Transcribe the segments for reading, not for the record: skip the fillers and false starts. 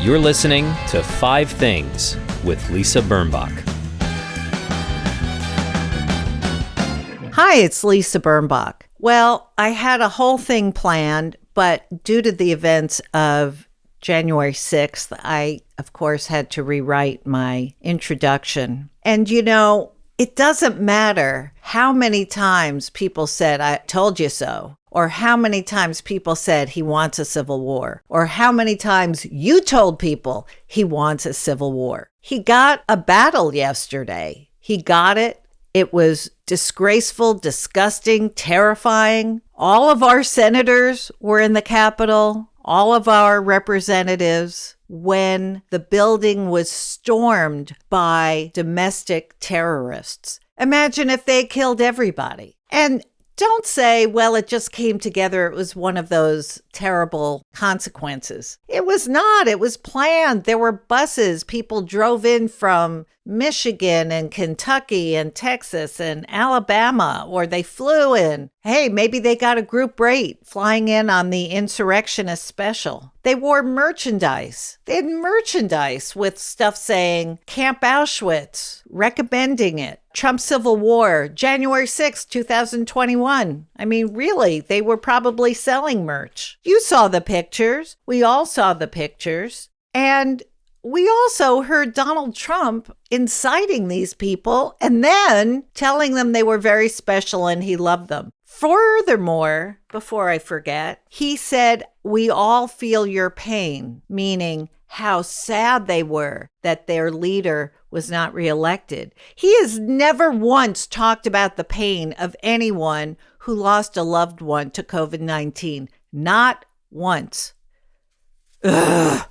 You're listening to 5 Things with Lisa Birnbach. Hi, it's Lisa Birnbach. Well, I had a whole thing planned, but due to the events of January 6th, I, of course, had to rewrite my introduction. And it doesn't matter how many times people said, "I told you so," or how many times people said he wants a civil war, or how many times you told people he wants a civil war. He got a battle yesterday. He got it. It was disgraceful, disgusting, terrifying. All of our senators were in the Capitol, all of our representatives, when the building was stormed by domestic terrorists. Imagine if they killed everybody. And don't say, well, it just came together. It was one of those terrible consequences. It was not. It was planned. There were buses. People drove in from Michigan and Kentucky and Texas and Alabama, or they flew in. Hey, maybe they got a group rate flying in on the insurrectionist special. They wore merchandise. They had merchandise with stuff saying Camp Auschwitz, recommending it. Trump Civil War, January 6, 2021. I mean, really, they were probably selling merch. You saw the pictures. We all saw the pictures. And we also heard Donald Trump inciting these people and then telling them they were very special and he loved them. Furthermore, before I forget, he said, "We all feel your pain," meaning how sad they were that their leader was not reelected. He has never once talked about the pain of anyone who lost a loved one to COVID-19. Not once. Ugh.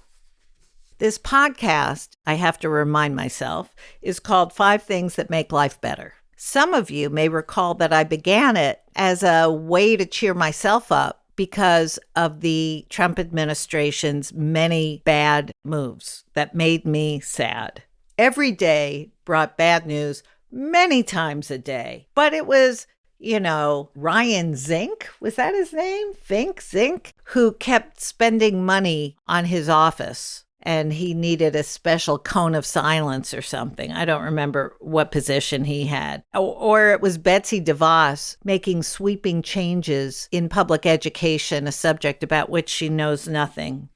This podcast, I have to remind myself, is called 5 Things That Make Life Better. Some of you may recall that I began it as a way to cheer myself up because of the Trump administration's many bad moves that made me sad. Every day brought bad news many times a day, but it was Ryan Zink, was that his name? Zink, who kept spending money on his office. And he needed a special cone of silence or something. I don't remember what position he had. Or it was Betsy DeVos making sweeping changes in public education, a subject about which she knew nothing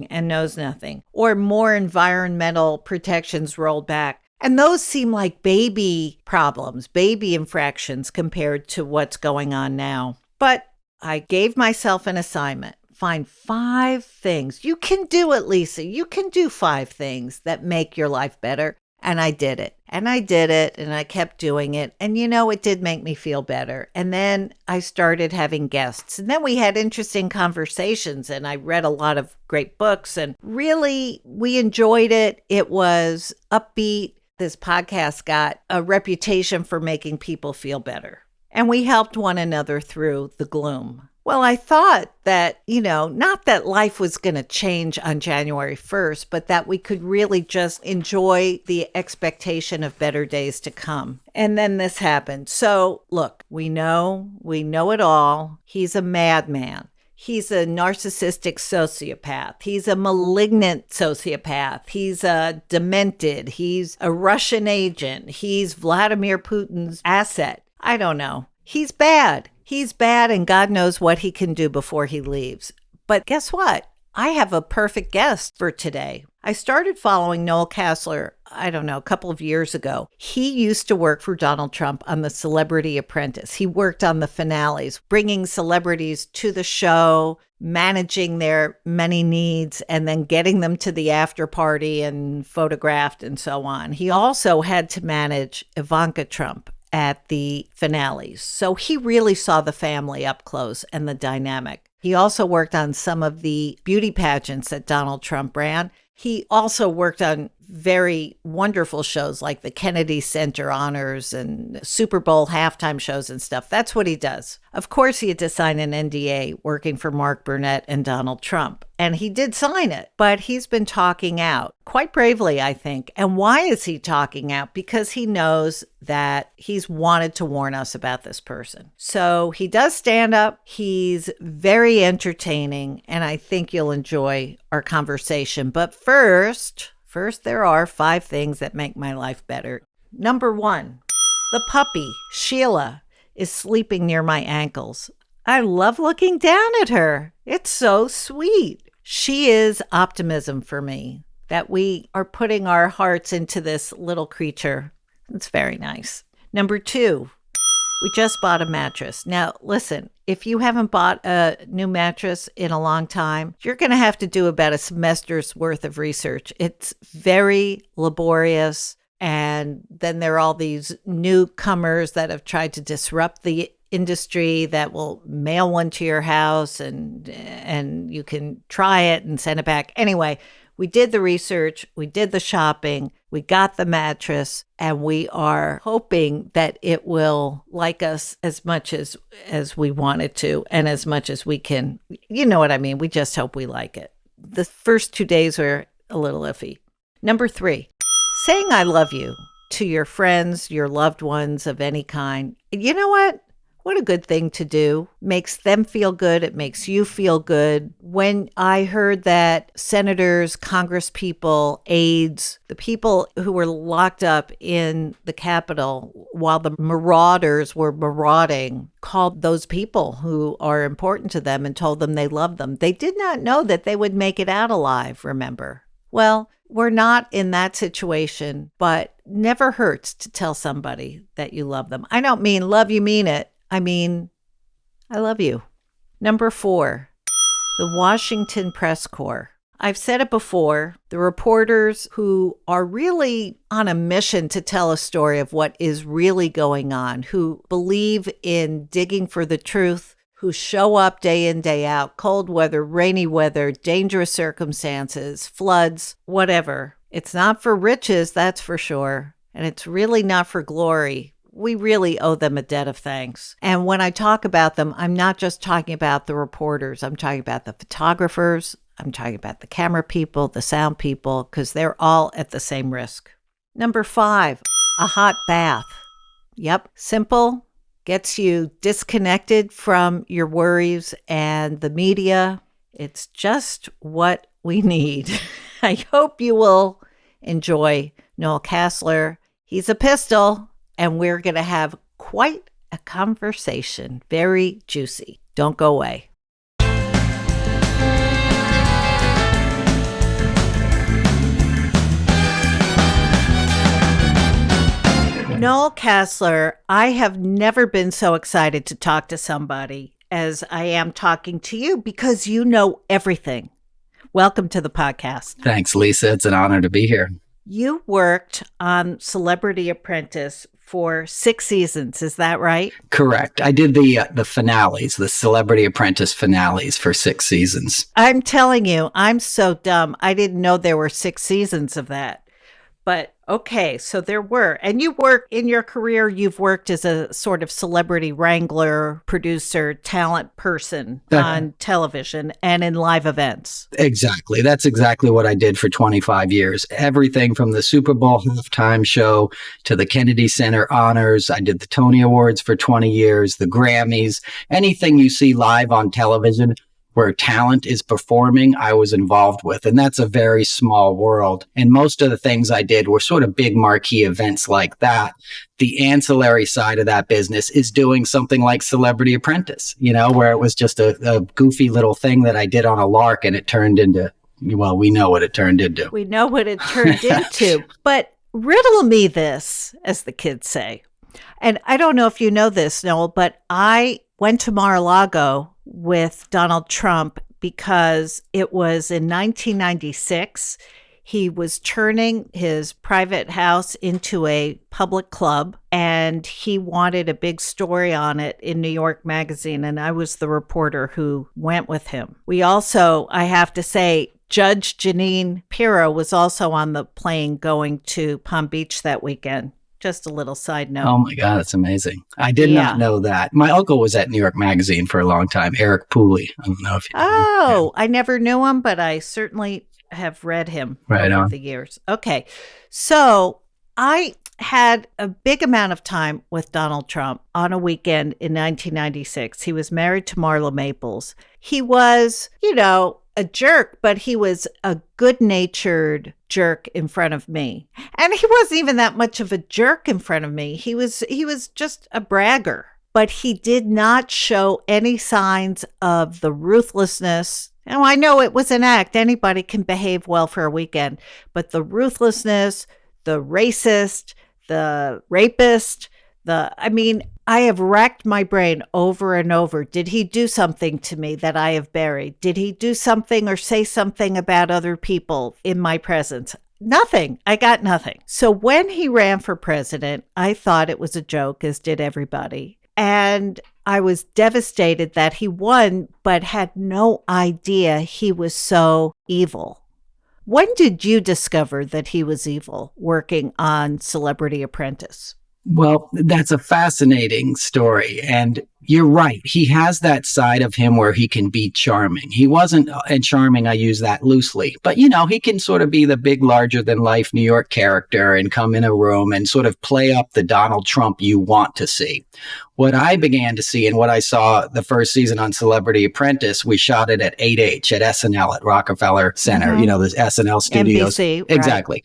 and knows nothing. Or more environmental protections rolled back. And those seem like baby problems, baby infractions compared to what's going on now. But I gave myself an assignment. Find 5 things. You can do it, Lisa. You can do 5 things that make your life better. And I did it. And I kept doing it. And it did make me feel better. And then I started having guests. And then we had interesting conversations. And I read a lot of great books. And really, we enjoyed it. It was upbeat. This podcast got a reputation for making people feel better. And we helped one another through the gloom. Well, I thought that, not that life was going to change on January 1st, but that we could really just enjoy the expectation of better days to come. And then this happened. So look, we know it all. He's a madman. He's a narcissistic sociopath. He's a malignant sociopath. He's a demented. He's a Russian agent. He's Vladimir Putin's asset. I don't know. He's bad. He's bad, and God knows what he can do before he leaves. But guess what? I have a perfect guest for today. I started following Noel Casler, a couple of years ago. He used to work for Donald Trump on the Celebrity Apprentice. He worked on the finales, bringing celebrities to the show, managing their many needs, and then getting them to the after party and photographed and so on. He also had to manage Ivanka Trump at the finales. So he really saw the family up close and the dynamic. He also worked on some of the beauty pageants that Donald Trump ran. He also worked on very wonderful shows like the Kennedy Center Honors and Super Bowl halftime shows and stuff. That's what he does. Of course, he had to sign an NDA working for Mark Burnett and Donald Trump. And he did sign it, but he's been talking out quite bravely, I think. And why is he talking out? Because he knows that he's wanted to warn us about this person. So he does stand up. He's very entertaining, and I think you'll enjoy our conversation. But first, there are 5 things that make my life better. Number 1, the puppy, Sheila, is sleeping near my ankles. I love looking down at her. It's so sweet. She is optimism for me, that we are putting our hearts into this little creature. It's very nice. Number 2, we just bought a mattress. Now, listen, if you haven't bought a new mattress in a long time, you're going to have to do about a semester's worth of research. It's very laborious. And then there are all these newcomers that have tried to disrupt the industry that will mail one to your house and you can try it and send it back. Anyway, we did the research, we did the shopping, we got the mattress, and we are hoping that it will like us as much as we want it to and as much as we can. You know what I mean? We just hope we like it. The first 2 days were a little iffy. Number 3, saying I love you to your friends, your loved ones of any kind. You know what? What a good thing to do. Makes them feel good. It makes you feel good. When I heard that senators, congresspeople, aides, the people who were locked up in the Capitol while the marauders were marauding, called those people who are important to them and told them they love them. They did not know that they would make it out alive, remember? Well, we're not in that situation, but never hurts to tell somebody that you love them. I don't mean love you mean it. I mean, I love you. Number 4, the Washington Press Corps. I've said it before, the reporters who are really on a mission to tell a story of what is really going on, who believe in digging for the truth, who show up day in, day out, cold weather, rainy weather, dangerous circumstances, floods, whatever. It's not for riches, that's for sure. And it's really not for glory. We really owe them a debt of thanks. And when I talk about them, I'm not just talking about the reporters. I'm talking about the photographers. I'm talking about the camera people, the sound people, because they're all at the same risk. Number 5, a hot bath. Yep, simple, gets you disconnected from your worries and the media. It's just what we need. I hope you will enjoy Noel Casler. He's a pistol. And we're going to have quite a conversation. Very juicy. Don't go away. Noel Casler, I have never been so excited to talk to somebody as I am talking to you because you know everything. Welcome to the podcast. Thanks, Lisa. It's an honor to be here. You worked on Celebrity Apprentice for 6 seasons, is that right? Correct. I did the finales, the Celebrity Apprentice finales for 6 seasons. I'm telling you, I'm so dumb. I didn't know there were 6 seasons of that. But okay, so there were. And you work in your career, you've worked as a sort of celebrity wrangler, producer, talent person on television and in live events. Exactly. That's exactly what I did for 25 years. Everything from the Super Bowl halftime show to the Kennedy Center Honors. I did the Tony Awards for 20 years, the Grammys, anything you see live on television where talent is performing, I was involved with. And that's a very small world. And most of the things I did were sort of big marquee events like that. The ancillary side of that business is doing something like Celebrity Apprentice, where it was just a goofy little thing that I did on a lark and it turned into, well, we know what it turned into. We know what it turned into. But riddle me this, as the kids say. And I don't know if you know this, Noel, but I went to Mar-a-Lago with Donald Trump because it was in 1996. He was turning his private house into a public club, and he wanted a big story on it in New York Magazine, and I was the reporter who went with him. We also, I have to say, Judge Janine Pirro was also on the plane going to Palm Beach that weekend. Just a little side note. Oh my God, that's amazing. I did not know that. My uncle was at New York Magazine for a long time, Eric Pooley. I don't know if you know him. Oh, I never knew him, but I certainly have read him over the years. Okay. So I had a big amount of time with Donald Trump on a weekend in 1996. He was married to Marla Maples. He was, a jerk, but he was a good-natured jerk in front of me. And he wasn't even that much of a jerk in front of me. He was just a bragger, but he did not show any signs of the ruthlessness. Now, I know it was an act. Anybody can behave well for a weekend, but the ruthlessness, the racist, the rapist, I have racked my brain over and over. Did he do something to me that I have buried? Did he do something or say something about other people in my presence? Nothing. I got nothing. So when he ran for president, I thought it was a joke, as did everybody. And I was devastated that he won, but had no idea he was so evil. When did you discover that he was evil working on Celebrity Apprentice? Well, that's a fascinating story. And you're right. He has that side of him where he can be charming. He wasn't, and charming, I use that loosely, but he can sort of be the big, larger than life New York character and come in a room and sort of play up the Donald Trump you want to see. What I began to see and what I saw the first season on Celebrity Apprentice, we shot it at 8H at SNL at Rockefeller Center, the SNL studios. NBC, right. Exactly.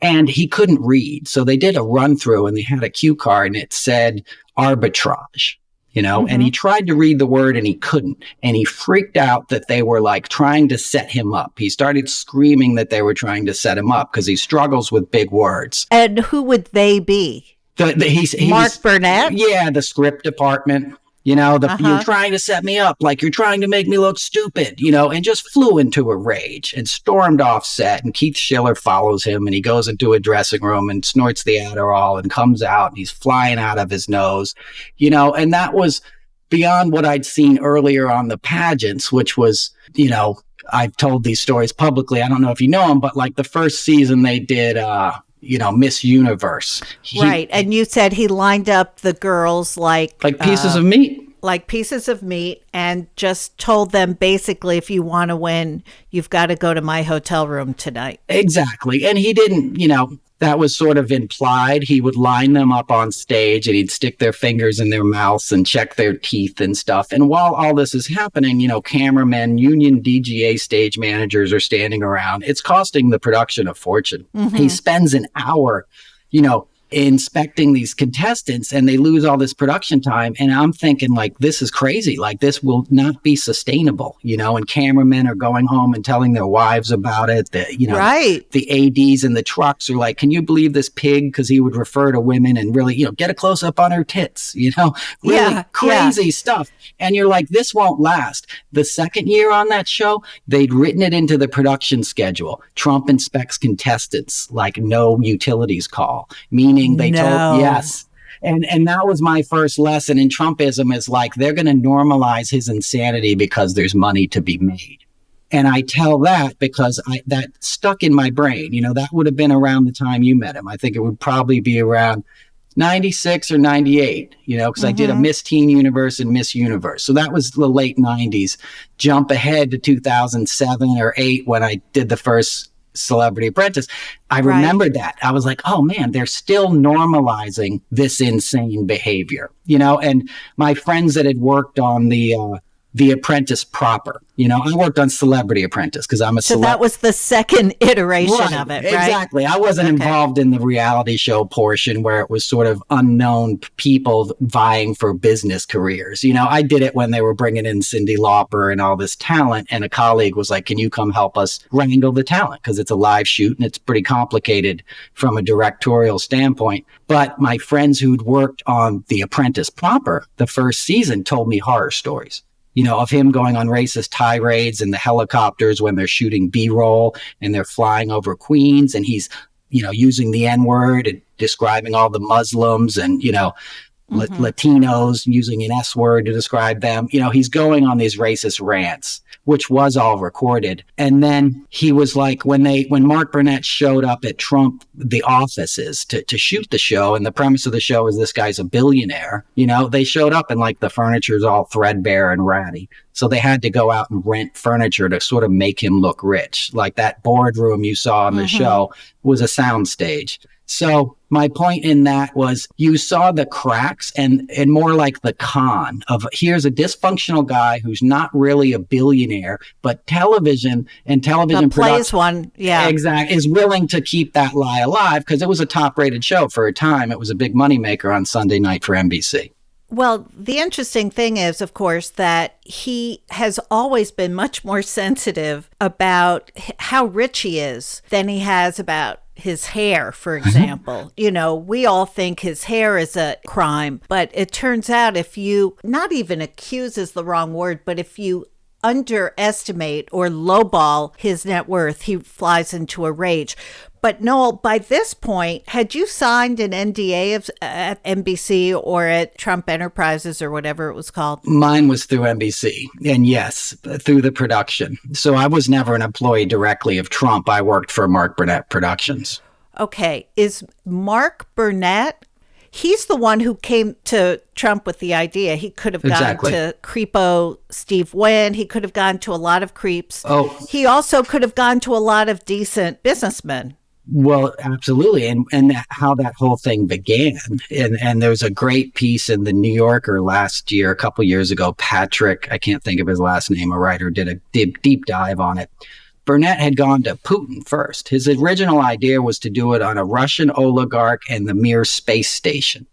And he couldn't read. So they did a run through and they had a cue card and it said arbitrage, and he tried to read the word and he couldn't. And he freaked out that they were like trying to set him up. He started screaming that they were trying to set him up because he struggles with big words. And who would they be? Mark Burnett? Yeah, the script department. You're trying to set me up, like you're trying to make me look stupid, and just flew into a rage and stormed off set. And Keith Schiller follows him and he goes into a dressing room and snorts the Adderall and comes out and he's flying out of his nose, and that was beyond what I'd seen earlier on the pageants, which was, I've told these stories publicly. I don't know if you know them, but like the first season they did, Miss Universe. Right. And you said he lined up the girls like pieces of meat. Like pieces of meat, and just told them basically, if you want to win, you've got to go to my hotel room tonight. Exactly. And he didn't, that was sort of implied. He would line them up on stage and he'd stick their fingers in their mouths and check their teeth and stuff. And while all this is happening, cameramen, union DGA stage managers are standing around. It's costing the production a fortune. Mm-hmm. He spends an hour, inspecting these contestants and they lose all this production time. And I'm thinking like, this is crazy. Like this will not be sustainable, and cameramen are going home and telling their wives about it. Right. The ADs in the trucks are like, can you believe this pig? Cause he would refer to women and really, get a close up on her tits, really crazy stuff. And you're like, this won't last. The second year on that show, they'd written it into the production schedule. Trump inspects contestants like no utilities call, meaning they told, yes. And that was my first lesson in Trumpism is like, they're going to normalize his insanity because there's money to be made. And I tell that because that stuck in my brain. That would have been around the time you met him. I think it would probably be around 96 or 98, because I did a Miss Teen Universe and Miss Universe. So that was the late 90s. Jump ahead to 2007 or 8 when I did the first Celebrity Apprentice. I remembered that. I was like, oh man, they're still normalizing this insane behavior, and my friends that had worked on the Apprentice proper, I worked on Celebrity Apprentice because I'm a So that was the second iteration of it, right? Exactly. I wasn't involved in the reality show portion where it was sort of unknown people vying for business careers. I did it when they were bringing in Cyndi Lauper and all this talent. And a colleague was like, can you come help us wrangle the talent? Because it's a live shoot and it's pretty complicated from a directorial standpoint. But my friends who'd worked on The Apprentice proper, the first season, told me horror stories. Of him going on racist tirades in the helicopters when they're shooting B-roll and they're flying over Queens and he's, using the N-word and describing all the Muslims and, Latinos, using an S word to describe them. He's going on these racist rants, which was all recorded. And then he was like, when Mark Burnett showed up at Trump, the offices to shoot the show, and the premise of the show is this guy's a billionaire, they showed up and like the furniture's all threadbare and ratty. So they had to go out and rent furniture to sort of make him look rich. Like that boardroom you saw on the show was a soundstage. So my point in that was you saw the cracks and more like the con of here's a dysfunctional guy who's not really a billionaire, but television plays one. Yeah, exactly, is willing to keep that lie alive because it was a top rated show for a time. It was a big moneymaker on Sunday night for NBC. Well, the interesting thing is, of course, that he has always been much more sensitive about how rich he is than he has about his hair, for example. We all think his hair is a crime, but it turns out if you, not even accuse is the wrong word, but if you underestimate or lowball his net worth, he flies into a rage. But Noel, by this point, had you signed an NDA at NBC or at Trump Enterprises or whatever it was called? Mine was through NBC, and yes, through the production. So I was never an employee directly of Trump. I worked for Mark Burnett Productions. Okay. Is Mark Burnett, he's the one who came to Trump with the idea. He could have gone to creepo Steve Wynn. He could have gone to a lot of creeps. Oh, he also could have gone to a lot of decent businessmen. Well, absolutely. And how that whole thing began. And there was a great piece in the New Yorker last year, a couple years ago. Patrick, I can't think of his last name, a writer, did a deep dive on it. Burnett had gone to Putin first. His original idea was to do it on a Russian oligarch and the Mir space station.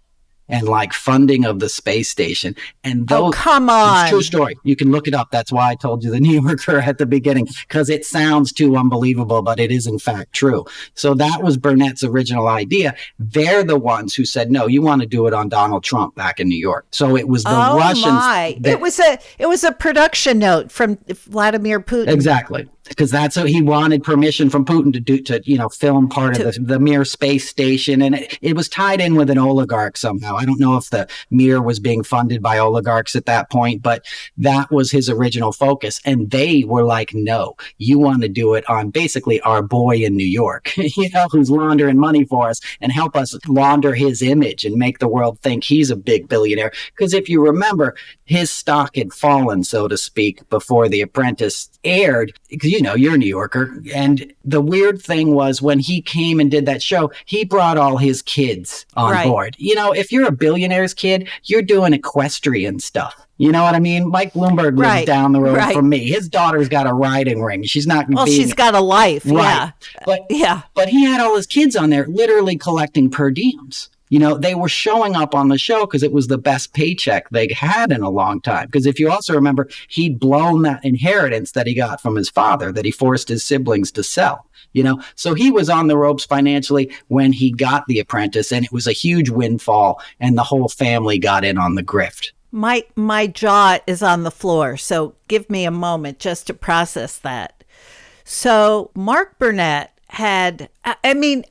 And like funding of the space station. And those, come on. It's a true story. You can look it up. That's why I told you the New Yorker at the beginning, because it sounds too unbelievable, but it is in fact true. So that was Burnett's original idea. They're the ones who said, no, you want to do it on Donald Trump back in New York. So it was the Russians. It was a production note from Vladimir Putin. Exactly. Because that's what he wanted permission from Putin to film part of the Mir space station. And it was tied in with an oligarch somehow. I don't know if the Mir was being funded by oligarchs at that point, but that was his original focus. And they were like, no, you want to do it on basically our boy in New York, who's laundering money for us and help us launder his image and make the world think he's a big billionaire. Because if you remember, his stock had fallen, so to speak, before The Apprentice aired. You're a New Yorker. And the weird thing was when he came and did that show, he brought all his kids on board. If you're a billionaire's kid, you're doing equestrian stuff. You know what I mean? Mike Bloomberg lives down the road from me. His daughter's got a riding ring. She's not. She's got a life. Right. Yeah. But he had all his kids on there literally collecting per diems. They were showing up on the show because it was the best paycheck they had in a long time. Because if you also remember, he'd blown that inheritance that he got from his father that he forced his siblings to sell. So he was on the ropes financially when he got The Apprentice, and it was a huge windfall, and the whole family got in on the grift. My jaw is on the floor, so give me a moment just to process that. So Mark Burnett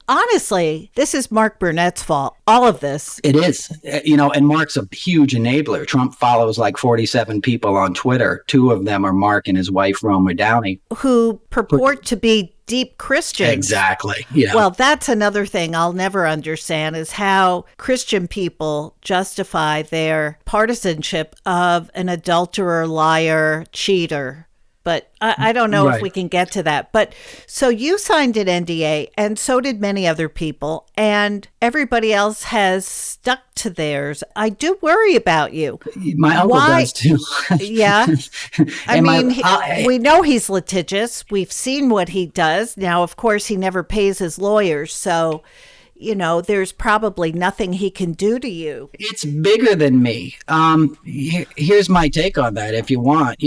honestly, this is Mark Burnett's fault. All of this. It is, and Mark's a huge enabler. Trump follows like 47 people on Twitter. 2 of them are Mark and his wife, Roma Downey, who purport to be deep Christians. Exactly. Well, that's another thing I'll never understand is how Christian people justify their partisanship of an adulterer, liar, cheater. But I don't know if we can get to that. But so you signed an NDA, and so did many other people, and everybody else has stuck to theirs. I do worry about you. My uncle does too. Yeah. We know he's litigious. We've seen what he does. Now, of course, he never pays his lawyers. So, there's probably nothing he can do to you. It's bigger than me. Here's my take on that, if you want.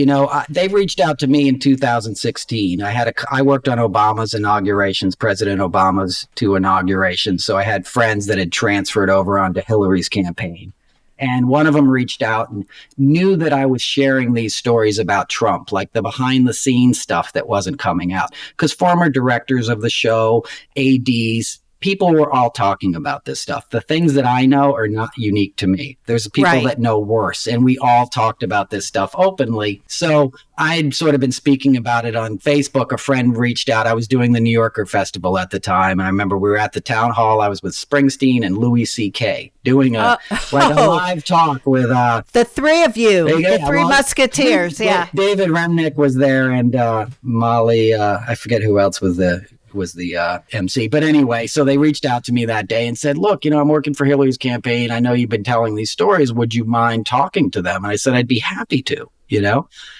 They reached out to me in 2016. I worked on Obama's inaugurations, President Obama's 2 inaugurations. So I had friends that had transferred over onto Hillary's campaign. And one of them reached out and knew that I was sharing these stories about Trump, like the behind the scenes stuff that wasn't coming out. Because former directors of the show, ADs, people were all talking about this stuff. The things that I know are not unique to me. There's people that know worse, and we all talked about this stuff openly. So I'd sort of been speaking about it on Facebook. A friend reached out. I was doing the New Yorker Festival at the time. And I remember we were at the town hall. I was with Springsteen and Louis C.K. doing a live talk with the three of you, the three Musketeers. David Remnick was there, and Molly, I forget who else was the MC. But anyway, so they reached out to me that day and said, look, I'm working for Hillary's campaign. I know you've been telling these stories. Would you mind talking to them? And I said, I'd be happy to,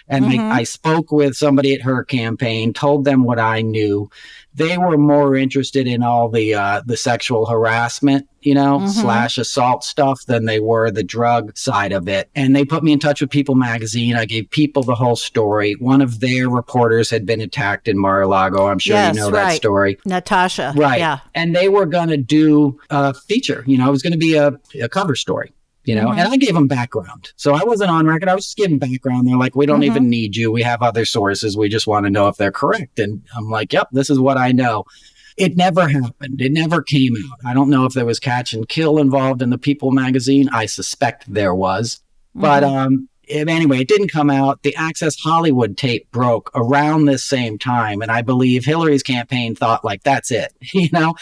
And I spoke with somebody at her campaign, told them what I knew. They were more interested in all the sexual harassment, / assault stuff than they were the drug side of it. And they put me in touch with People magazine. I gave People the whole story. One of their reporters had been attacked in Mar-a-Lago. I'm sure you know that story. Natasha. Right. Yeah. And they were going to do a feature, it was going to be a cover story. And I gave them background. So I wasn't on record. I was just giving background. They're like, we don't even need you. We have other sources. We just want to know if they're correct. And I'm like, yep, this is what I know. It never happened. It never came out. I don't know if there was catch and kill involved in the People magazine. I suspect there was. But anyway, it didn't come out. The Access Hollywood tape broke around this same time. And I believe Hillary's campaign thought, that's it, Yeah,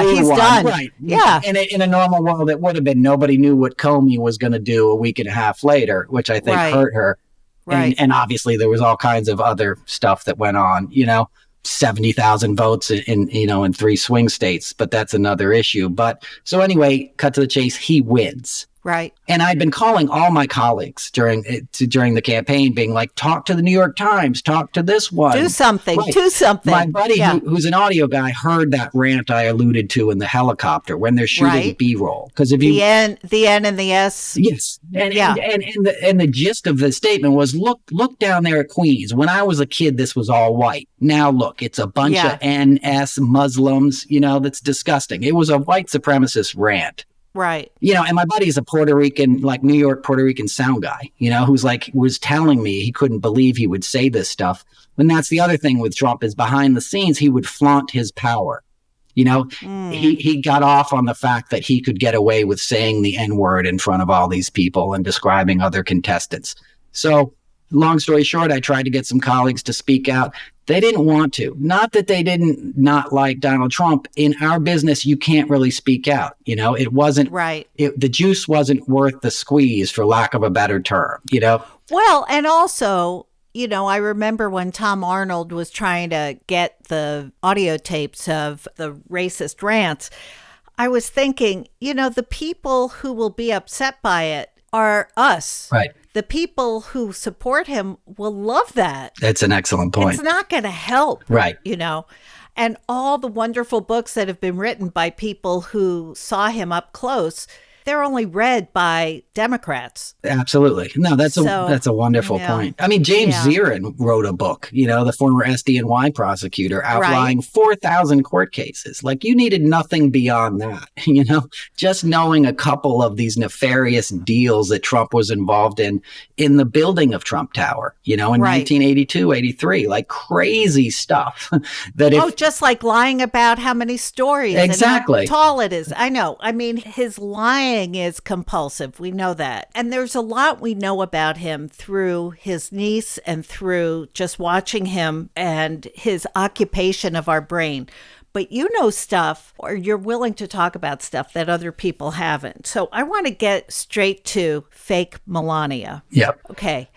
he's done. Right. Yeah. In a normal world, it would have been nobody knew what Comey was going to do a week and a half later, which I think hurt her. Right. And obviously there was all kinds of other stuff that went on, 70,000 votes in 3 swing states, but that's another issue. But so anyway, cut to the chase, he wins. Right. And I'd been calling all my colleagues during the campaign, being like, talk to the New York Times, talk to this one. Do something, right. Do something. My buddy, who's an audio guy, heard that rant I alluded to in the helicopter when they're shooting B-roll. Because if the N and the S. Yes. And the gist of the statement was, look down there at Queens. When I was a kid, this was all white. Now look, it's a bunch of NS Muslims, that's disgusting. It was a white supremacist rant. Right. And my buddy's a Puerto Rican, New York Puerto Rican sound guy, who's was telling me he couldn't believe he would say this stuff. And that's the other thing with Trump is behind the scenes, he would flaunt his power. He got off on the fact that he could get away with saying the N-word in front of all these people and describing other contestants. So long story short, I tried to get some colleagues to speak out. They didn't want to. Not that they didn't not like Donald Trump. In our business, you can't really speak out. It wasn't right. The juice wasn't worth the squeeze, for lack of a better term. Well, and also, I remember when Tom Arnold was trying to get the audio tapes of the racist rants. I was thinking, the people who will be upset by it are us. Right. The people who support him will love that. That's an excellent point. It's not going to help. Right. And all the wonderful books that have been written by people who saw him up close, they're only read by Democrats. Absolutely. No, that's a wonderful point. I mean, James Zirin wrote a book, the former SDNY prosecutor, outlining 4,000 court cases. You needed nothing beyond that, just knowing a couple of these nefarious deals that Trump was involved in the building of Trump Tower, in 1982, 83, crazy stuff. Just lying about how many stories exactly. and how tall it is. I know. I mean, his lying is compulsive. We know that. And there's a lot we know about him through his niece and through just watching him and his occupation of our brain. But stuff, or you're willing to talk about stuff that other people haven't. So I want to get straight to Fake Melania. Yep. Okay.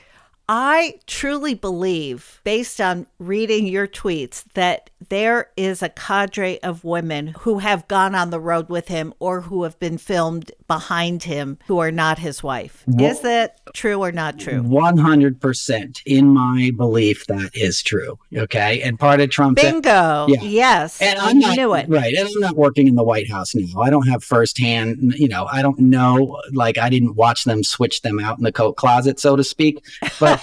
I truly believe, based on reading your tweets, that there is a cadre of women who have gone on the road with him or who have been filmed behind him who are not his wife. Is that true or not true? 100% in my belief that is true. Okay. And part of Trump's... Bingo. Yes. And I knew it. Right. And I'm not working in the White House now. I don't have firsthand, I don't know, I didn't watch them switch them out in the coat closet, so to speak. But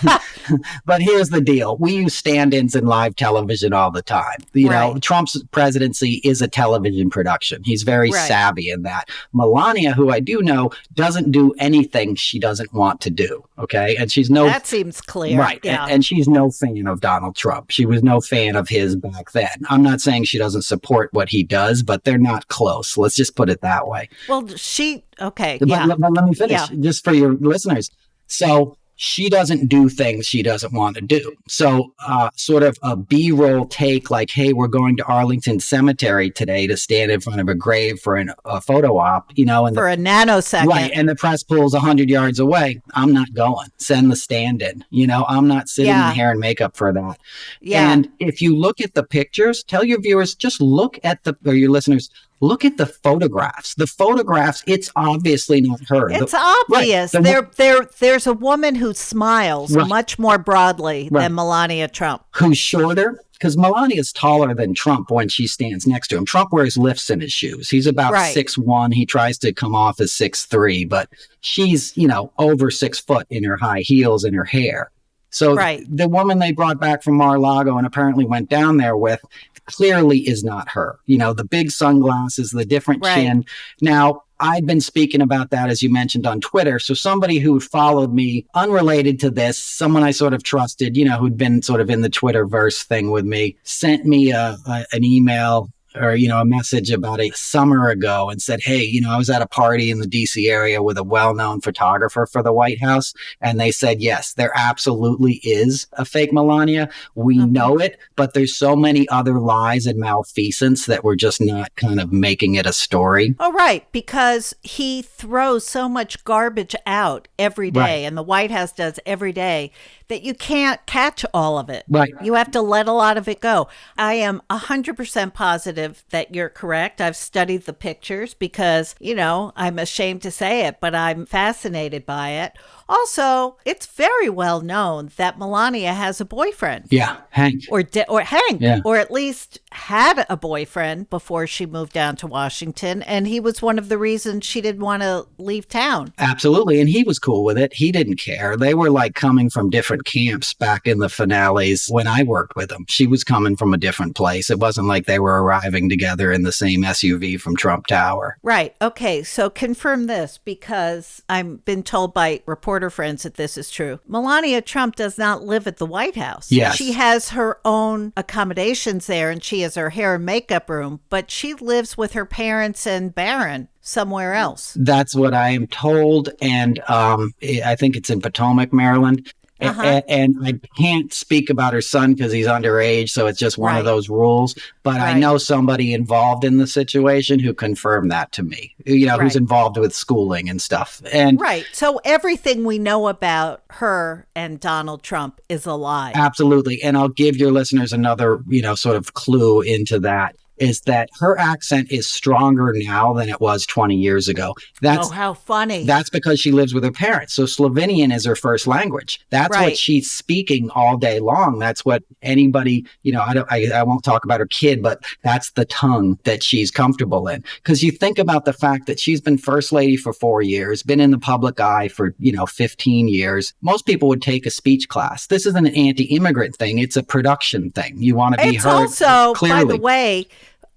But here's the deal. We use stand-ins in live television all the time. You know, Trump's presidency is a television production. He's very savvy in that. Melania, who I do know, doesn't do anything she doesn't want to do. Okay. And she's no. That seems clear. Right. Yeah. And she's no fan of Donald Trump. She was no fan of his back then. I'm not saying she doesn't support what he does, but they're not close. Let's just put it that way. Well, okay. But, yeah. but let me finish just for your listeners. So she doesn't do things she doesn't want to do. So sort of a B-roll take like, hey, we're going to Arlington Cemetery today to stand in front of a grave for a photo op, you know. And for a nanosecond. Right. And the press pulls 100 yards away. I'm not going. Send the stand-in. You know, I'm not sitting in hair and makeup for that. Yeah. And if you look at the pictures, tell your viewers, just look at or your listeners, look at the photographs. The photographs, it's obviously not her. It's obvious. Right. There's a woman who smiles much more broadly than Melania Trump. Who's shorter? Because Melania's taller than Trump when she stands next to him. Trump wears lifts in his shoes. He's about 6'1". He tries to come off as 6'3", but she's, you know, over 6 foot in her high heels and her hair. So the woman they brought back from Mar-a-Lago and apparently went down there with clearly is not her. You know, the big sunglasses, the different chin. Now, I've been speaking about that, as you mentioned, on Twitter. So somebody who followed me unrelated to this, someone I sort of trusted, you know, who'd been sort of in the Twitterverse thing with me, sent me an email or, you know, a message about a summer ago and said, hey, you know, I was at a party in the DC area with a well-known photographer for the White House. And they said, yes, there absolutely is a fake Melania. We know it, but there's so many other lies and malfeasance that we're just not kind of making it a story. Oh, right. Because he throws so much garbage out every day, and the White House does every day, that you can't catch all of it. Right. You have to let a lot of it go. I am 100% positive that you're correct. I've studied the pictures because, you know, I'm ashamed to say it, but I'm fascinated by it. Also, it's very well known that Melania has a boyfriend. Yeah, Hank. Or Hank, or at least had a boyfriend before she moved down to Washington. And he was one of the reasons she didn't want to leave town. Absolutely. And he was cool with it. He didn't care. They were like coming from different camps back in the finales when I worked with them. She was coming from a different place. It wasn't like they were arriving together in the same SUV from Trump Tower. Right. Okay. So confirm this, because I've been told by reporter friends that this is true. Melania Trump does not live at the White House. Yes. She has her own accommodations there, and she has her hair and makeup room, but she lives with her parents and Barron somewhere else. That's what I am told. And I think it's in Potomac, Maryland. And I can't speak about her son because he's underage, so it's just one of those rules. But I know somebody involved in the situation who confirmed that to me, you know, who's involved with schooling and stuff. And so everything we know about her and Donald Trump is a lie. Absolutely. And I'll give your listeners another, you know, sort of clue into that. Is that her accent is stronger now than it was 20 years ago. Oh, how funny. That's because she lives with her parents. So Slovenian is her first language. That's what she's speaking all day long. That's what anybody, you know, I won't talk about her kid, but that's the tongue that she's comfortable in. Because you think about the fact that she's been first lady for 4 years, been in the public eye for, 15 years. Most people would take a speech class. This isn't an anti-immigrant thing. It's a production thing. You want to be heard also, clearly. By the way,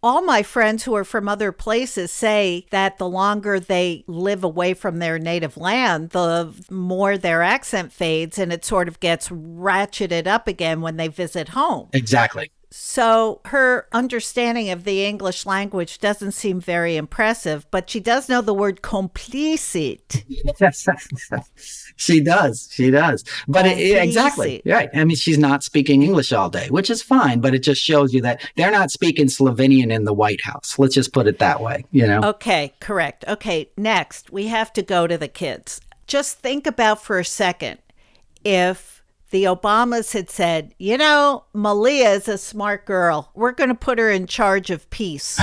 all my friends who are from other places say that the longer they live away from their native land, the more their accent fades, and it sort of gets ratcheted up again when they visit home. Exactly. So her understanding of the English language doesn't seem very impressive, but she does know the word complicit. She does. But exactly. Right. I mean, she's not speaking English all day, which is fine, but it just shows you that they're not speaking Slovenian in the White House. Let's just put it that way, you know? Okay, correct. Okay, next, we have to go to the kids. Just think about for a second if the Obamas had said, you know, Malia is a smart girl. We're going to put her in charge of peace.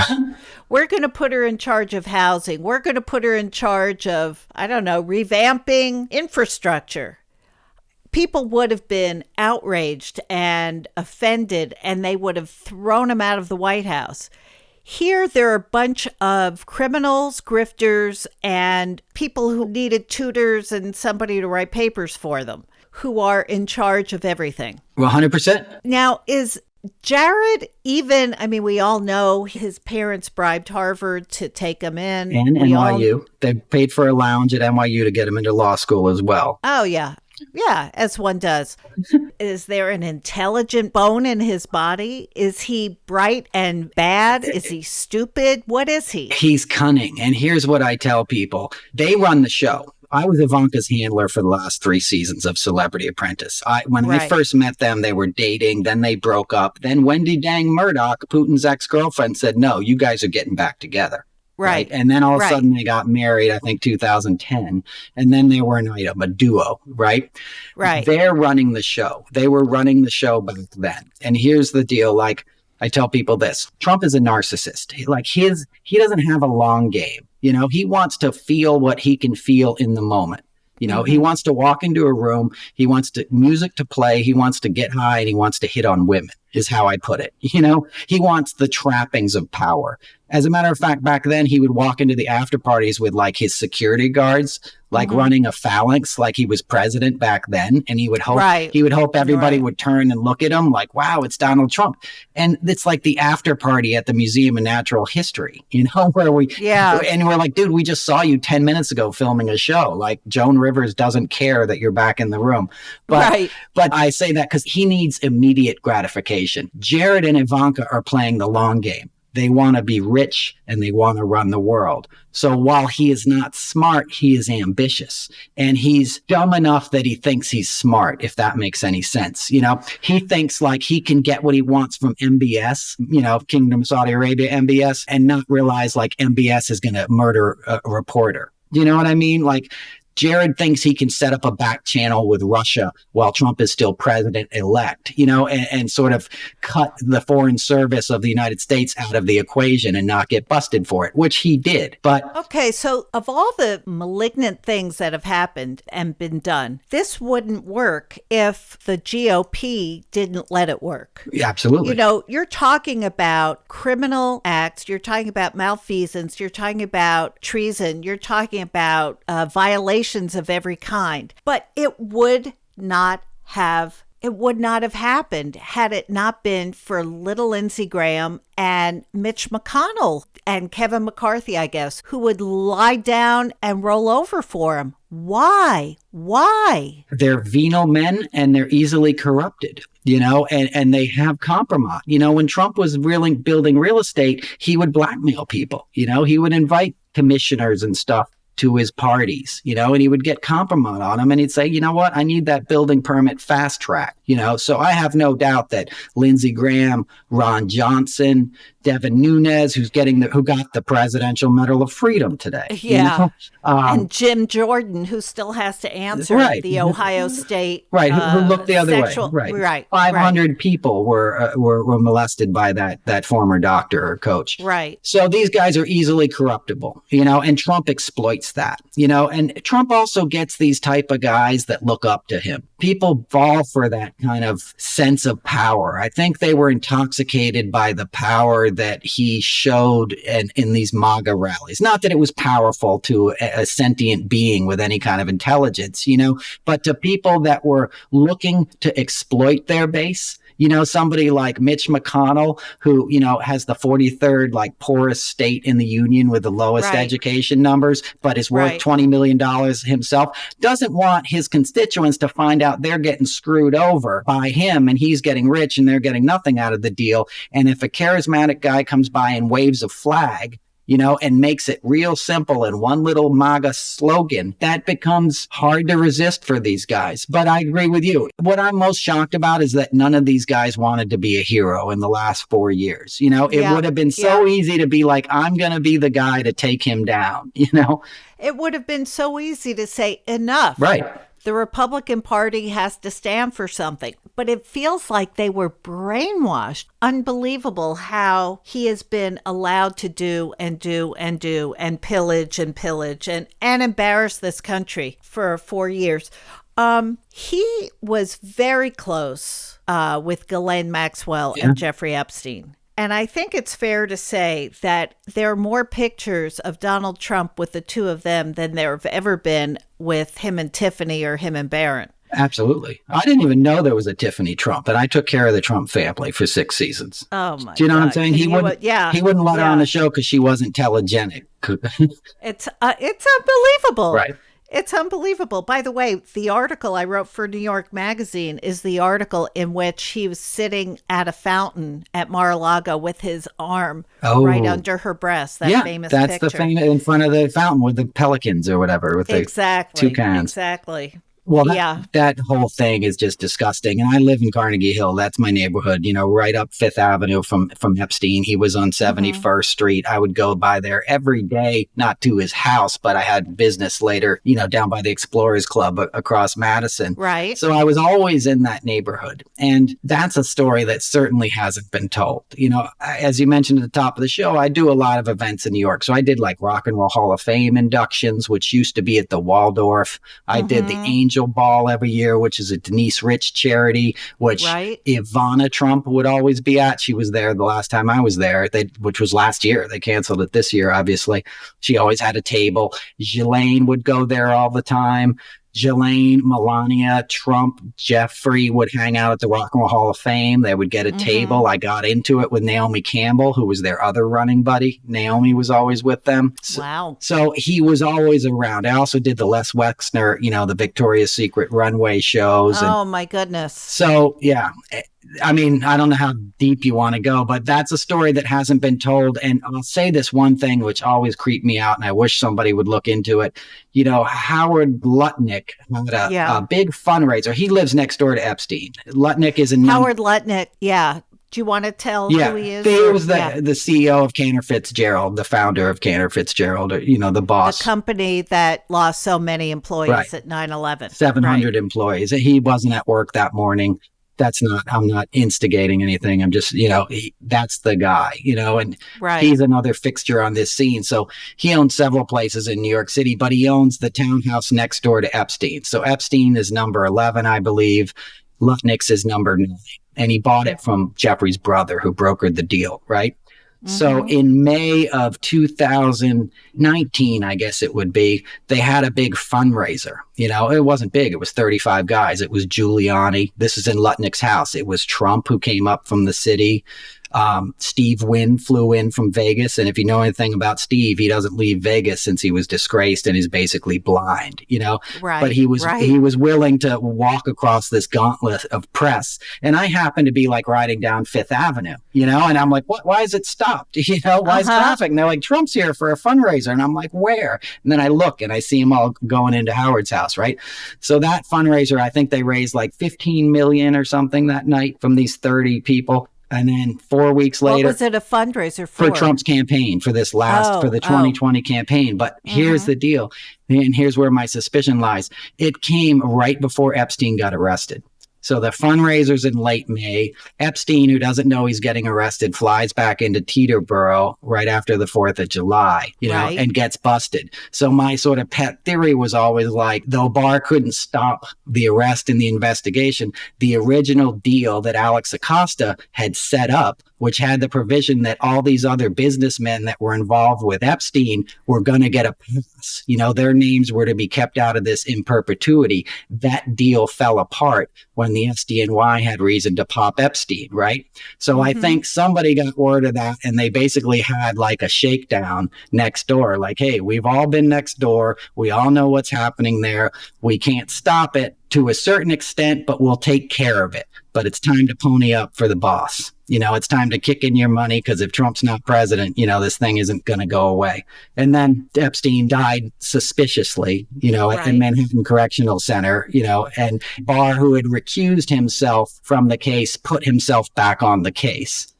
We're going to put her in charge of housing. We're going to put her in charge of, I don't know, revamping infrastructure. People would have been outraged and offended, and they would have thrown him out of the White House. Here, there are a bunch of criminals, grifters, and people who needed tutors and somebody to write papers for them, who are in charge of everything. 100%. Now, is Jared even, I mean, we all know his parents bribed Harvard to take him in. And NYU. They paid for a lounge at NYU to get him into law school as well. Oh, yeah. Yeah, as one does. Is there an intelligent bone in his body? Is he bright and bad? Is he stupid? What is he? He's cunning. And here's what I tell people. They run the show. I was Ivanka's handler for the last 3 seasons of Celebrity Apprentice. When I first met them, they were dating. Then they broke up. Then Wendy Dang Murdoch, Putin's ex-girlfriend, said, no, you guys are getting back together. Right. And then all of a sudden they got married, I think 2010. And then they were an item, a duo, right? Right. They're running the show. They were running the show back then. And here's the deal. Like, I tell people this, Trump is a narcissist. He doesn't have a long game. You know, he wants to feel what he can feel in the moment. You know, he wants to walk into a room. He wants music to play. He wants to get high and he wants to hit on women is how I put it. You know, he wants the trappings of power. As a matter of fact, back then he would walk into the after parties with like his security guards, like running a phalanx, like he was president back then. And he would hope everybody would turn and look at him like, wow, it's Donald Trump. And it's like the after party at the Museum of Natural History, you know, where and we're like, dude, we just saw you 10 minutes ago filming a show. Like Joan Rivers doesn't care that you're back in the room. But I say that because he needs immediate gratification. Jared and Ivanka are playing the long game. They want to be rich and they want to run the world. So while he is not smart, he is ambitious and he's dumb enough that he thinks he's smart, if that makes any sense. You know, he thinks like he can get what he wants from MBS, you know, Kingdom Saudi Arabia, MBS, and not realize like MBS is going to murder a reporter. You know what I mean? Like, Jared thinks he can set up a back channel with Russia while Trump is still president-elect, you know, and sort of cut the foreign service of the United States out of the equation and not get busted for it, which he did. But okay, so of all the malignant things that have happened and been done, this wouldn't work if the GOP didn't let it work. Yeah, absolutely. You know, you're talking about criminal acts, you're talking about malfeasance, you're talking about treason, you're talking about violations of every kind, but it would not have happened had it not been for little Lindsey Graham and Mitch McConnell and Kevin McCarthy, I guess, who would lie down and roll over for him. Why? They're venal men and they're easily corrupted, you know, and they have compromise. You know, when Trump was building real estate, he would blackmail people, you know, he would invite commissioners and stuff to his parties, you know, and he would get compromise on him and he'd say, you know what, I need that building permit fast track, you know. So I have no doubt that Lindsey Graham, Ron Johnson, Devin Nunes, who got the Presidential Medal of Freedom today. Yeah. You know? And Jim Jordan, who still has to answer the Ohio State. Right. Who looked the other way. Right. 500 people were molested by that former doctor or coach. Right. So these guys are easily corruptible, you know, and Trump exploits that, you know, and Trump also gets these type of guys that look up to him. People fall for that kind of sense of power. I think they were intoxicated by the power that he showed in these MAGA rallies. Not that it was powerful to a sentient being with any kind of intelligence, you know, but to people that were looking to exploit their base. You know, somebody like Mitch McConnell, who, you know, has the 43rd, like, poorest state in the union with the lowest education numbers, but is worth $20 million himself, doesn't want his constituents to find out they're getting screwed over by him and he's getting rich and they're getting nothing out of the deal. And if a charismatic guy comes by and waves a flag, you know, and makes it real simple in one little MAGA slogan, that becomes hard to resist for these guys. But I agree with you. What I'm most shocked about is that none of these guys wanted to be a hero in the last 4 years. You know, it would have been so easy to be like, I'm going to be the guy to take him down, you know? It would have been so easy to say enough. Right. The Republican Party has to stand for something, but it feels like they were brainwashed. Unbelievable how he has been allowed to do and pillage and embarrass this country for 4 years. He was very close with Ghislaine Maxwell and Jeffrey Epstein. And I think it's fair to say that there are more pictures of Donald Trump with the two of them than there have ever been with him and Tiffany or him and Barron. Absolutely. I didn't even know there was a Tiffany Trump, and I took care of the Trump family for 6 seasons. Oh my Do you know God. what I'm saying? He wouldn't let her on the show because she wasn't telegenic. It's unbelievable. Right. It's unbelievable. By the way, the article I wrote for New York Magazine is the article in which he was sitting at a fountain at Mar-a-Lago with his arm right under her breast. That famous that's picture. the famous in front of the fountain with the pelicans or whatever, with the toucans. Exactly. Well, that whole thing is just disgusting. And I live in Carnegie Hill. That's my neighborhood, right up Fifth Avenue from Epstein. He was on 71st Street. I would go by there every day, not to his house, but I had business later, down by the Explorers Club across Madison. Right. So I was always in that neighborhood. And that's a story that certainly hasn't been told. As you mentioned at the top of the show, I do a lot of events in New York. So I did like Rock and Roll Hall of Fame inductions, which used to be at the Waldorf. I did the Angel Ball every year, which is a Denise Rich charity, which Ivana Trump would always be at. She was there the last time I was there, which was last year. They canceled it this year, obviously. She always had a table. Ghislaine would go there all the time. Ghislaine, Melania, Trump, Jeffrey would hang out at the Rock and Roll Hall of Fame. They would get a table. I got into it with Naomi Campbell, who was their other running buddy. Naomi was always with them. So he was always around. I also did the Les Wexner, the Victoria's Secret runway shows. Oh, my goodness. So, yeah. I mean, I don't know how deep you want to go, but that's a story that hasn't been told. And I'll say this one thing, which always creeped me out, and I wish somebody would look into it. Howard Lutnick had a big fundraiser. He lives next door to Epstein. Lutnick is Howard Lutnick, yeah. Do you want to tell who he is? He was the CEO of Cantor Fitzgerald, the founder of Cantor Fitzgerald, the boss. The company that lost so many employees at 9/11. 700 employees. He wasn't at work that morning. I'm not instigating anything. I'm just, that's the guy, and he's another fixture on this scene. So he owns several places in New York City, but he owns the townhouse next door to Epstein. So Epstein is number 11, I believe. Lutnick's is number 9. And he bought it from Jeffrey's brother, who brokered the deal, right? So in May of 2019, I guess it would be, they had a big fundraiser. It wasn't big. It was 35 guys. It was Giuliani. This is in Lutnick's house. It was Trump, who came up from the city. Steve Wynn flew in from Vegas. And if you know anything about Steve, he doesn't leave Vegas since he was disgraced and is basically blind, but he was willing to walk across this gauntlet of press. And I happened to be like riding down Fifth Avenue, and I'm like, what, why is it stopped? Why is traffic? And they're like, Trump's here for a fundraiser. And I'm like, where? And then I look and I see them all going into Howard's house. Right. So that fundraiser, I think they raised like 15 million or something that night from these 30 people. And then 4 weeks later, what was it a fundraiser for? For Trump's campaign, for the 2020 campaign. But here's the deal. And here's where my suspicion lies. It came right before Epstein got arrested. So the fundraiser's in late May. Epstein, who doesn't know he's getting arrested, flies back into Teterboro right after the 4th of July, and gets busted. So my sort of pet theory was always like, though Barr couldn't stop the arrest and the investigation, the original deal that Alex Acosta had set up, which had the provision that all these other businessmen that were involved with Epstein were going to get a pass. Their names were to be kept out of this in perpetuity. That deal fell apart when the SDNY had reason to pop Epstein, right? So I think somebody got word of that, and they basically had like a shakedown next door. Like, hey, we've all been next door. We all know what's happening there. We can't stop it to a certain extent, but we'll take care of it. But it's time to pony up for the boss. It's time to kick in your money, because if Trump's not president, this thing isn't going to go away. And then Epstein died suspiciously, at Manhattan Correctional Center, and Barr, who had recused himself from the case, put himself back on the case.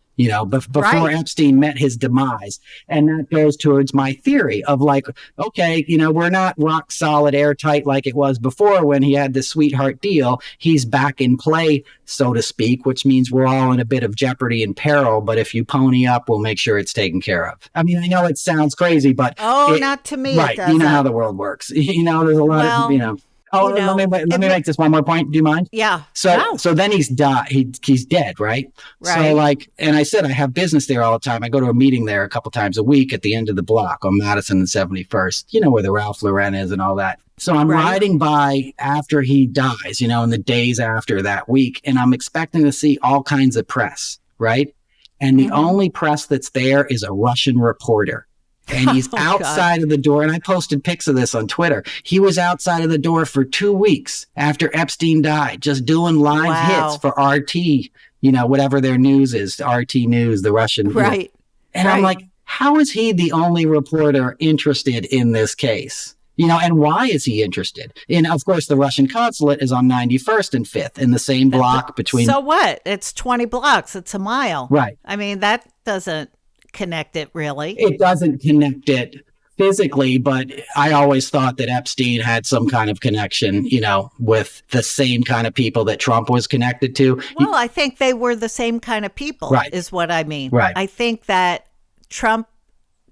Before Epstein met his demise. And that goes towards my theory of like, okay, we're not rock solid airtight like it was before when he had the sweetheart deal. He's back in play, so to speak, which means we're all in a bit of jeopardy and peril. But if you pony up, we'll make sure it's taken care of. I mean, I know it sounds crazy, but not to me. Right. You know how the world works. There's a lot of. Oh, you know, let me make this one more point. Do you mind? Yeah. So, No. so then he's died. He's dead, right? Right. So, like, and I said I have business there all the time. I go to a meeting there a couple times a week at the end of the block on Madison and 71st. You know where the Ralph Lauren is and all that. So I'm riding by after he dies, you know, in the days after that week, and I'm expecting to see all kinds of press, right? And the only press that's there is a Russian reporter. And he's outside of the door. And I posted pics of this on Twitter. He was outside of the door for 2 weeks after Epstein died, just doing live hits for RT, you know, whatever their news is, RT News, the Russian. Right. And I'm like, how is he the only reporter interested in this case? You know, and why is he interested? And of course, the Russian consulate is on 91st and 5th in the same block between. So what? It's 20 blocks. It's a mile. Right. I mean, that doesn't connect it really. It doesn't connect it physically, but I always thought that Epstein had some kind of connection, you know, with the same kind of people that Trump was connected to. Well, I think they were the same kind of people, is what I mean. Right. I think that Trump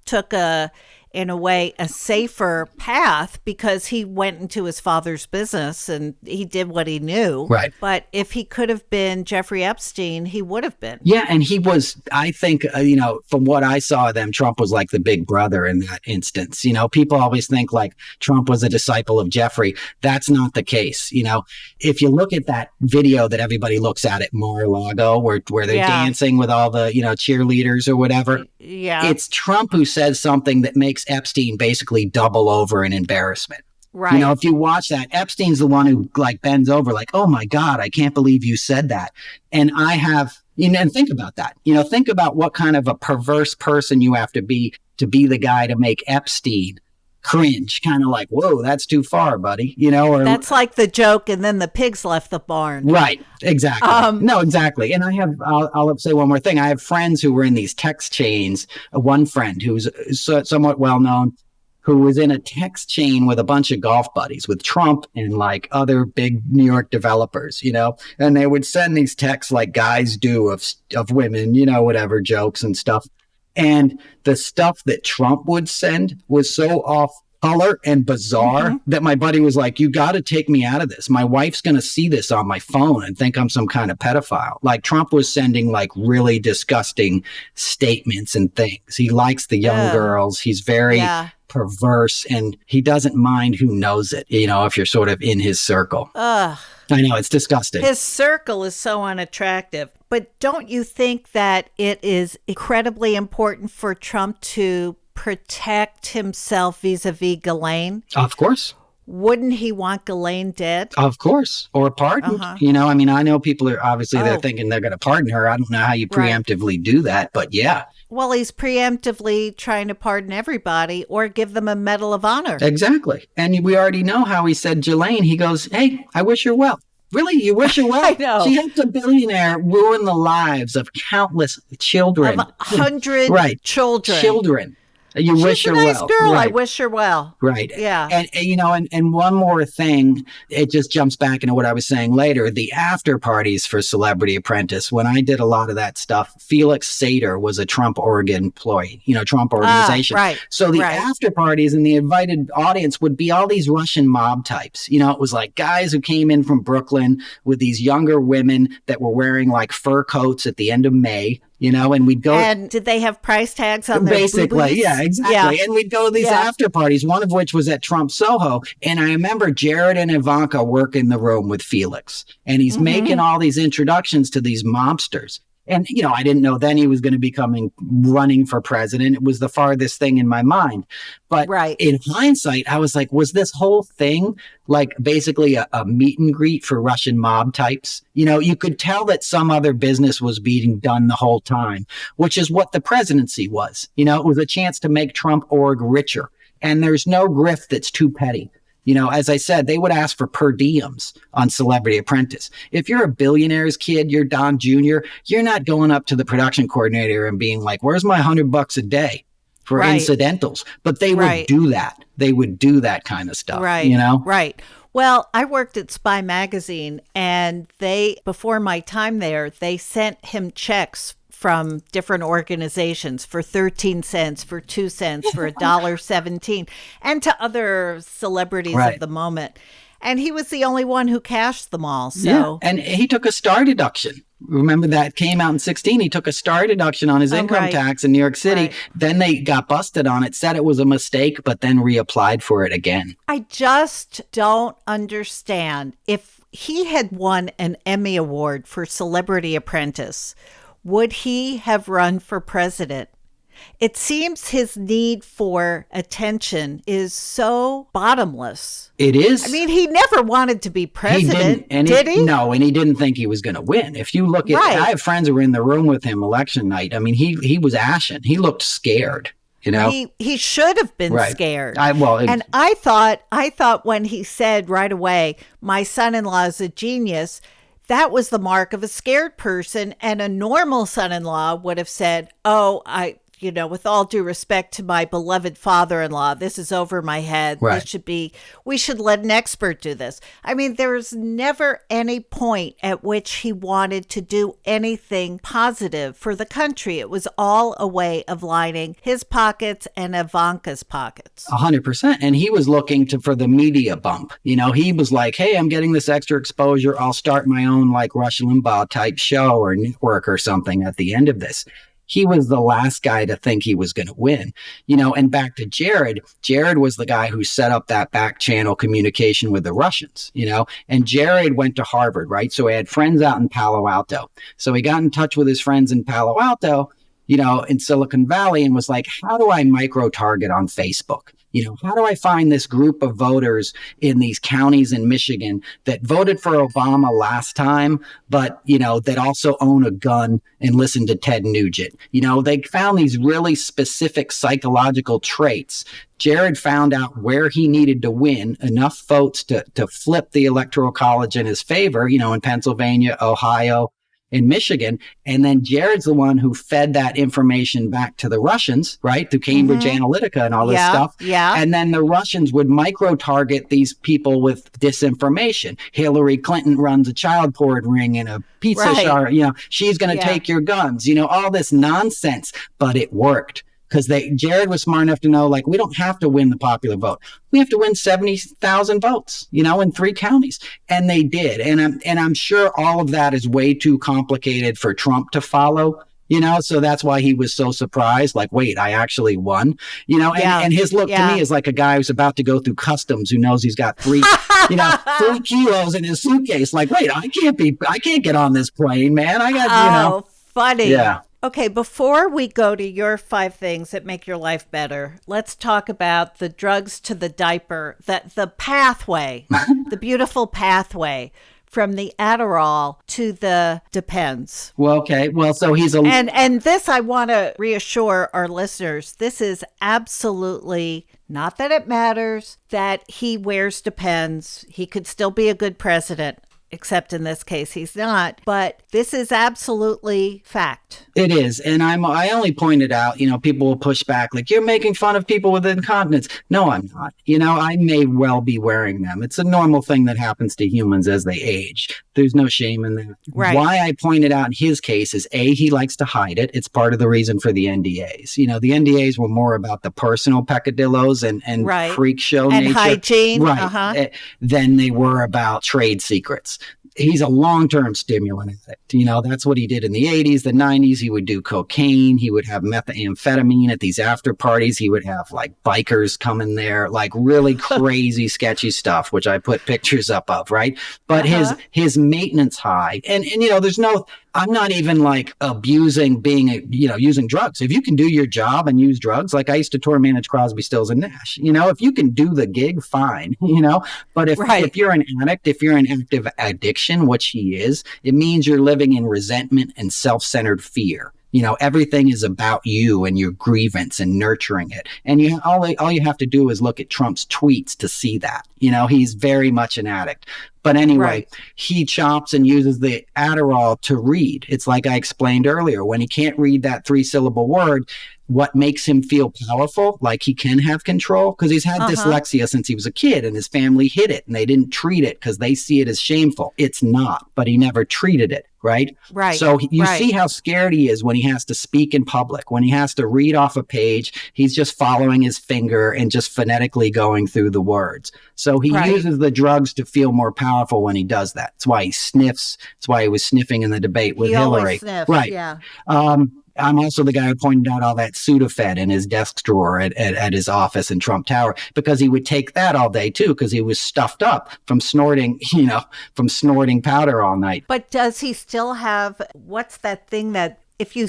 took in a way, a safer path because he went into his father's business and he did what he knew. Right. But if he could have been Jeffrey Epstein, he would have been. Yeah. And he was, I think, you know, from what I saw of them, Trump was like the big brother in that instance. You know, people always think like Trump was a disciple of Jeffrey. That's not the case. You know, if you look at that video that everybody looks at Mar-a-Lago, where they're dancing with all the, you know, cheerleaders or whatever. Yeah. It's Trump who says something that makes Epstein basically double over in embarrassment. Right. You know, if you watch that, Epstein's the one who like bends over like, oh my God, I can't believe you said that. And I have, you know, and think about that. You know, think about what kind of a perverse person you have to be the guy to make Epstein cringe, kind of like, whoa, that's too far, buddy. You know, or that's like the joke, and then the pigs left the barn. Right. Exactly. No, exactly. And I'll say one more thing. I have friends who were in these text chains. One friend who's somewhat well known, who was in a text chain with a bunch of golf buddies with Trump and like other big New York developers, you know, and they would send these texts like guys do of women, you know, whatever, jokes and stuff. And the stuff that Trump would send was so off color and bizarre that my buddy was like, you got to take me out of this. My wife's going to see this on my phone and think I'm some kind of pedophile. Like Trump was sending like really disgusting statements and things. He likes the young girls. He's very perverse and he doesn't mind who knows it, you know, if you're sort of in his circle. I know, it's disgusting. His circle is so unattractive. But don't you think that it is incredibly important for Trump to protect himself vis-a-vis Ghislaine? Of course. Wouldn't he want Ghislaine dead? Of course. Or pardoned. You know, I mean, I know people are obviously they're thinking they're going to pardon her. I don't know how you preemptively do that, but yeah. Well, he's preemptively trying to pardon everybody or give them a Medal of Honor. Exactly. And we already know how he said Ghislaine. He goes, hey, I wish her well. Really? You wish her well? I know. She helped a billionaire ruin the lives of countless children. Of 100 children. Children. You wish her well. She's a nice girl. I wish her well. Right. Yeah. And you know, and one more thing, it just jumps back into what I was saying later, the after parties for Celebrity Apprentice. When I did a lot of that stuff, Felix Sater was a Trump employee, you know, Trump organization. Right. So the after parties and the invited audience would be all these Russian mob types. You know, it was like guys who came in from Brooklyn with these younger women that were wearing like fur coats at the end of May. You know, and we'd go. And did they have price tags on their basically? boobies? Yeah, exactly. Yeah. And we'd go to these after parties, one of which was at Trump Soho. And I remember Jared and Ivanka work in the room with Felix. And he's making all these introductions to these mobsters. And, you know, I didn't know then he was going to be running for president. It was the farthest thing in my mind. But in hindsight, I was like, was this whole thing like basically a meet and greet for Russian mob types? You know, you could tell that some other business was being done the whole time, which is what the presidency was. You know, it was a chance to make Trump org richer. And there's no grift that's too petty. You know, as I said, they would ask for per diems on Celebrity Apprentice. If you're a billionaire's kid, you're Don Jr., you're not going up to the production coordinator and being like, where's my $100 a day for incidentals? But they would do that. They would do that kind of stuff, you know? Right. Well, I worked at Spy Magazine, and before my time there, they sent him checks from different organizations for 13 cents, for 2 cents, for $1.17, and to other celebrities of the moment. And he was the only one who cashed them all. So yeah. And he took a star deduction. Remember that came out in 2016. He took a star deduction on his income tax in New York City. Right. Then they got busted on it, said it was a mistake, but then reapplied for it again. I just don't understand. If he had won an Emmy Award for Celebrity Apprentice, would he have run for president? It seems his need for attention is so bottomless. It is. I mean, he never wanted to be president, did he? No, and he didn't think he was going to win. If you look at, I have friends who were in the room with him election night. I mean, he was ashen. He looked scared. You know, he should have been scared. And I thought when he said right away, "My son-in-law is a genius," that was the mark of a scared person. And a normal son-in-law would have said, "Oh, with all due respect to my beloved father-in-law, this is over my head. Right. We should let an expert do this." I mean, there was never any point at which he wanted to do anything positive for the country. It was all a way of lining his pockets and Ivanka's pockets. 100%. And he was looking for the media bump. You know, he was like, hey, I'm getting this extra exposure. I'll start my own like Rush Limbaugh type show or network or something at the end of this. He was the last guy to think he was going to win, and back to Jared was the guy who set up that back channel communication with the Russians, and Jared went to Harvard, right? So he had friends out in Palo Alto. So he got in touch with his friends in Palo Alto, in Silicon Valley and was like, how do I micro target on Facebook? How do I find this group of voters in these counties in Michigan that voted for Obama last time, but, that also own a gun and listen to Ted Nugent? They found these really specific psychological traits. Jared found out where he needed to win enough votes to flip the Electoral College in his favor, in Pennsylvania, Ohio, in Michigan. And then Jared's the one who fed that information back to the Russians, right? Through Cambridge Analytica and all this stuff. Yeah. And then the Russians would micro-target these people with disinformation. Hillary Clinton runs a child porn ring in a pizza shop. She's going to take your guns, all this nonsense. But it worked. Because Jared was smart enough to know, like, we don't have to win the popular vote. We have to win 70,000 votes, in 3 counties. And they did. And I'm sure all of that is way too complicated for Trump to follow, so that's why he was so surprised. Like, wait, I actually won, and his look to me is like a guy who's about to go through customs who knows he's got 3 kilos in his suitcase. Like, wait, I can't get on this plane, man. I got, funny. Yeah. Okay, before we go to your 5 things that make your life better, let's talk about the drugs to the diaper, the pathway, the beautiful pathway from the Adderall to the Depends. Well, okay. Well, so he's and this, I want to reassure our listeners, this is absolutely not that it matters that he wears Depends. He could still be a good president. Except in this case, he's not. But this is absolutely fact. It is. And I only pointed out, people will push back like, you're making fun of people with incontinence. No, I'm not. I may well be wearing them. It's a normal thing that happens to humans as they age. There's no shame in that. Right. Why I pointed out in his case is he likes to hide it. It's part of the reason for the NDAs. The NDAs were more about the personal peccadillos and freak show and nature. Hygiene. Right. Than they were about trade secrets. He's a long-term stimulant addict. That's what he did in the 80s, the 90s. He would do cocaine. He would have methamphetamine at these after parties. He would have like bikers come in there, like really crazy, sketchy stuff, which I put pictures up of, right? But his maintenance high, and I'm not even like abusing using drugs. If you can do your job and use drugs, like I used to tour manage Crosby, Stills and Nash, if you can do the gig, fine, but if you're an addict, if you're in active addiction, which he is, it means you're living in resentment and self-centered fear. Everything is about you and your grievance and nurturing it. And all you have to do is look at Trump's tweets to see that. He's very much an addict. But anyway, he chops and uses the Adderall to read. It's like I explained earlier, when he can't read that 3-syllable word, what makes him feel powerful, like he can have control, because he's had dyslexia since he was a kid and his family hid it and they didn't treat it because they see it as shameful. It's not, but he never treated it. Right. So you see how scared he is when he has to speak in public, when he has to read off a page. He's just following his finger and just phonetically going through the words. So he uses the drugs to feel more powerful when he does that. That's why he sniffs. That's why he was sniffing in the debate with Hillary. Right. Yeah. I'm also the guy who pointed out all that Sudafed in his desk drawer at his office in Trump Tower, because he would take that all day too, because he was stuffed up from snorting powder all night. But does he still have, what's that thing that if you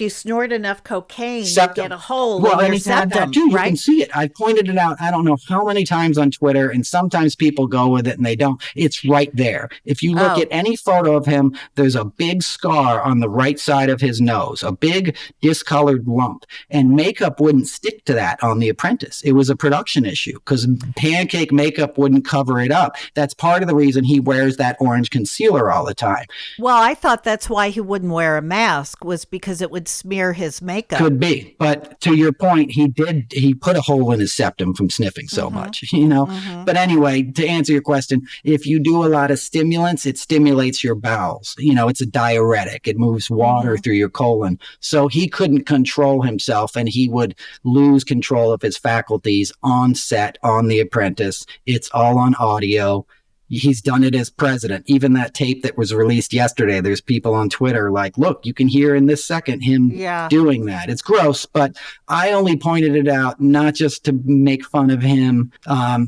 snort enough cocaine, septum. you get a hole in your septum, too. You can see it. I pointed it out, I don't know how many times on Twitter, and sometimes people go with it and they don't. It's right there. If you look at any photo of him, there's a big scar on the right side of his nose, a big discolored lump, and makeup wouldn't stick to that on The Apprentice. It was a production issue because pancake makeup wouldn't cover it up. That's part of the reason he wears that orange concealer all the time. Well, I thought that's why he wouldn't wear a mask, was because it would smear his makeup. Could be. But to your point, he put a hole in his septum from sniffing so much, But anyway, to answer your question, if you do a lot of stimulants, it stimulates your bowels. It's a diuretic. It moves water through your colon. So he couldn't control himself, and he would lose control of his faculties on set, on The Apprentice. It's all on audio. He's done it as president. Even that tape that was released yesterday, there's people on Twitter like, look, you can hear in this second him doing that. It's gross, but I only pointed it out not just to make fun of him,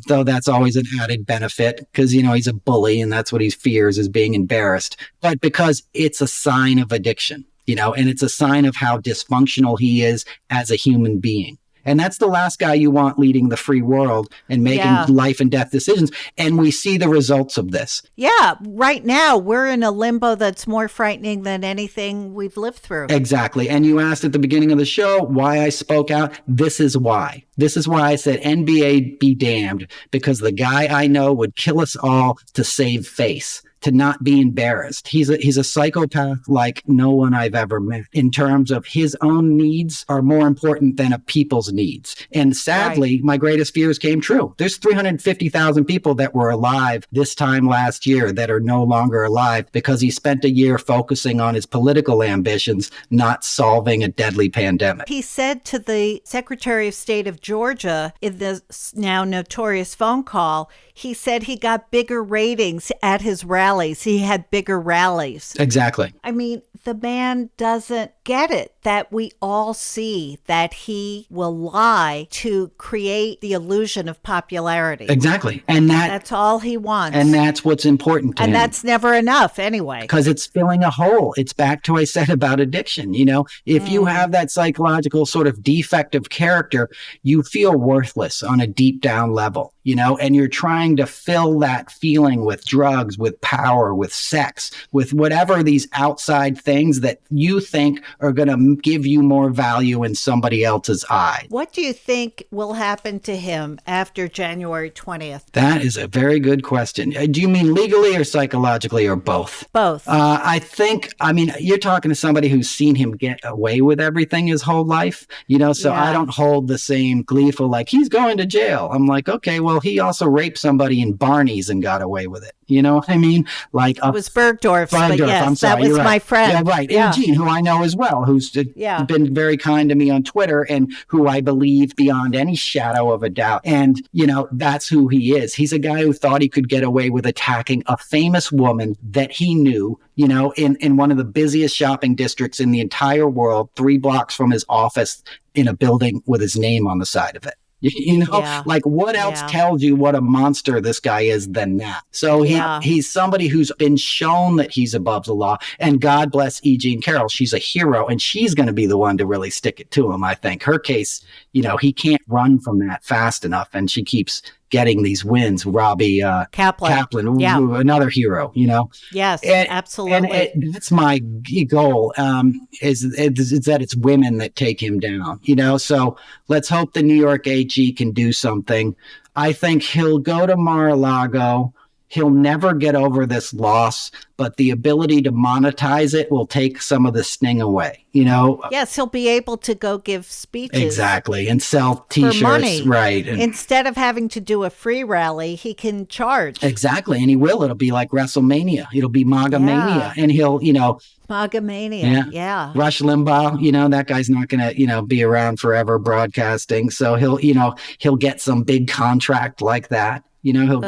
though that's always an added benefit because, he's a bully and that's what he fears, is being embarrassed, but because it's a sign of addiction, and it's a sign of how dysfunctional he is as a human being. And that's the last guy you want leading the free world and making life and death decisions. And we see the results of this. Yeah. Right now, we're in a limbo that's more frightening than anything we've lived through. Exactly. And you asked at the beginning of the show why I spoke out. This is why. This is why I said NBA be damned, because the guy I know would kill us all to save face, to not be embarrassed. He's a psychopath like no one I've ever met, in terms of his own needs are more important than a people's needs. And sadly, my greatest fears came true. There's 350,000 people that were alive this time last year that are no longer alive because he spent a year focusing on his political ambitions, not solving a deadly pandemic. He said to the Secretary of State of Georgia in the now notorious phone call, he said he got bigger ratings at his rallies. He had bigger rallies. Exactly. I mean, the man doesn't get it, that we all see that he will lie to create the illusion of popularity. Exactly. And that's all he wants. And that's what's important to him. And that's never enough anyway. Because it's filling a hole. It's back to what I said about addiction. If you have that psychological sort of defective character, you feel worthless on a deep down level, and you're trying to fill that feeling with drugs, with power, with sex, with whatever these outside things that you think are going to give you more value in somebody else's eye. What do you think will happen to him after January 20th? That is a very good question. Do you mean legally or psychologically or both? Both. You're talking to somebody who's seen him get away with everything his whole life, so I don't hold the same gleeful, like, he's going to jail. I'm like, okay, well, he also raped somebody in Barney's and got away with it. You know what I mean? Like it was Bergdorf's, but yes, that was my friend. Yeah, right. Yeah. And Gene, who I know as well, who's been very kind to me on Twitter and who I believe beyond any shadow of a doubt. And, that's who he is. He's a guy who thought he could get away with attacking a famous woman that he knew, in one of the busiest shopping districts in the entire world, 3 blocks from his office, in a building with his name on the side of it. Like what else tells you what a monster this guy is than that? So he's somebody who's been shown that he's above the law, and God bless E. Jean Carroll. She's a hero, and she's going to be the one to really stick it to him. I think her case, he can't run from that fast enough, and she keeps getting these wins. Robbie Kaplan, another hero, Yes, absolutely. And that's my goal, is that it's women that take him down, so let's hope the New York AG can do something. I think he'll go to Mar-a-Lago He'll never get over this loss, but the ability to monetize it will take some of the sting away, Yes, he'll be able to go give speeches. Exactly. And sell for T-shirts. money. Right. Instead of having to do a free rally, he can charge. Exactly. And he will. It'll be like WrestleMania. It'll be MAGA mania. And he'll, MAGA mania. Yeah. Rush Limbaugh, that guy's not going to, be around forever broadcasting. So he'll get some big contract like that.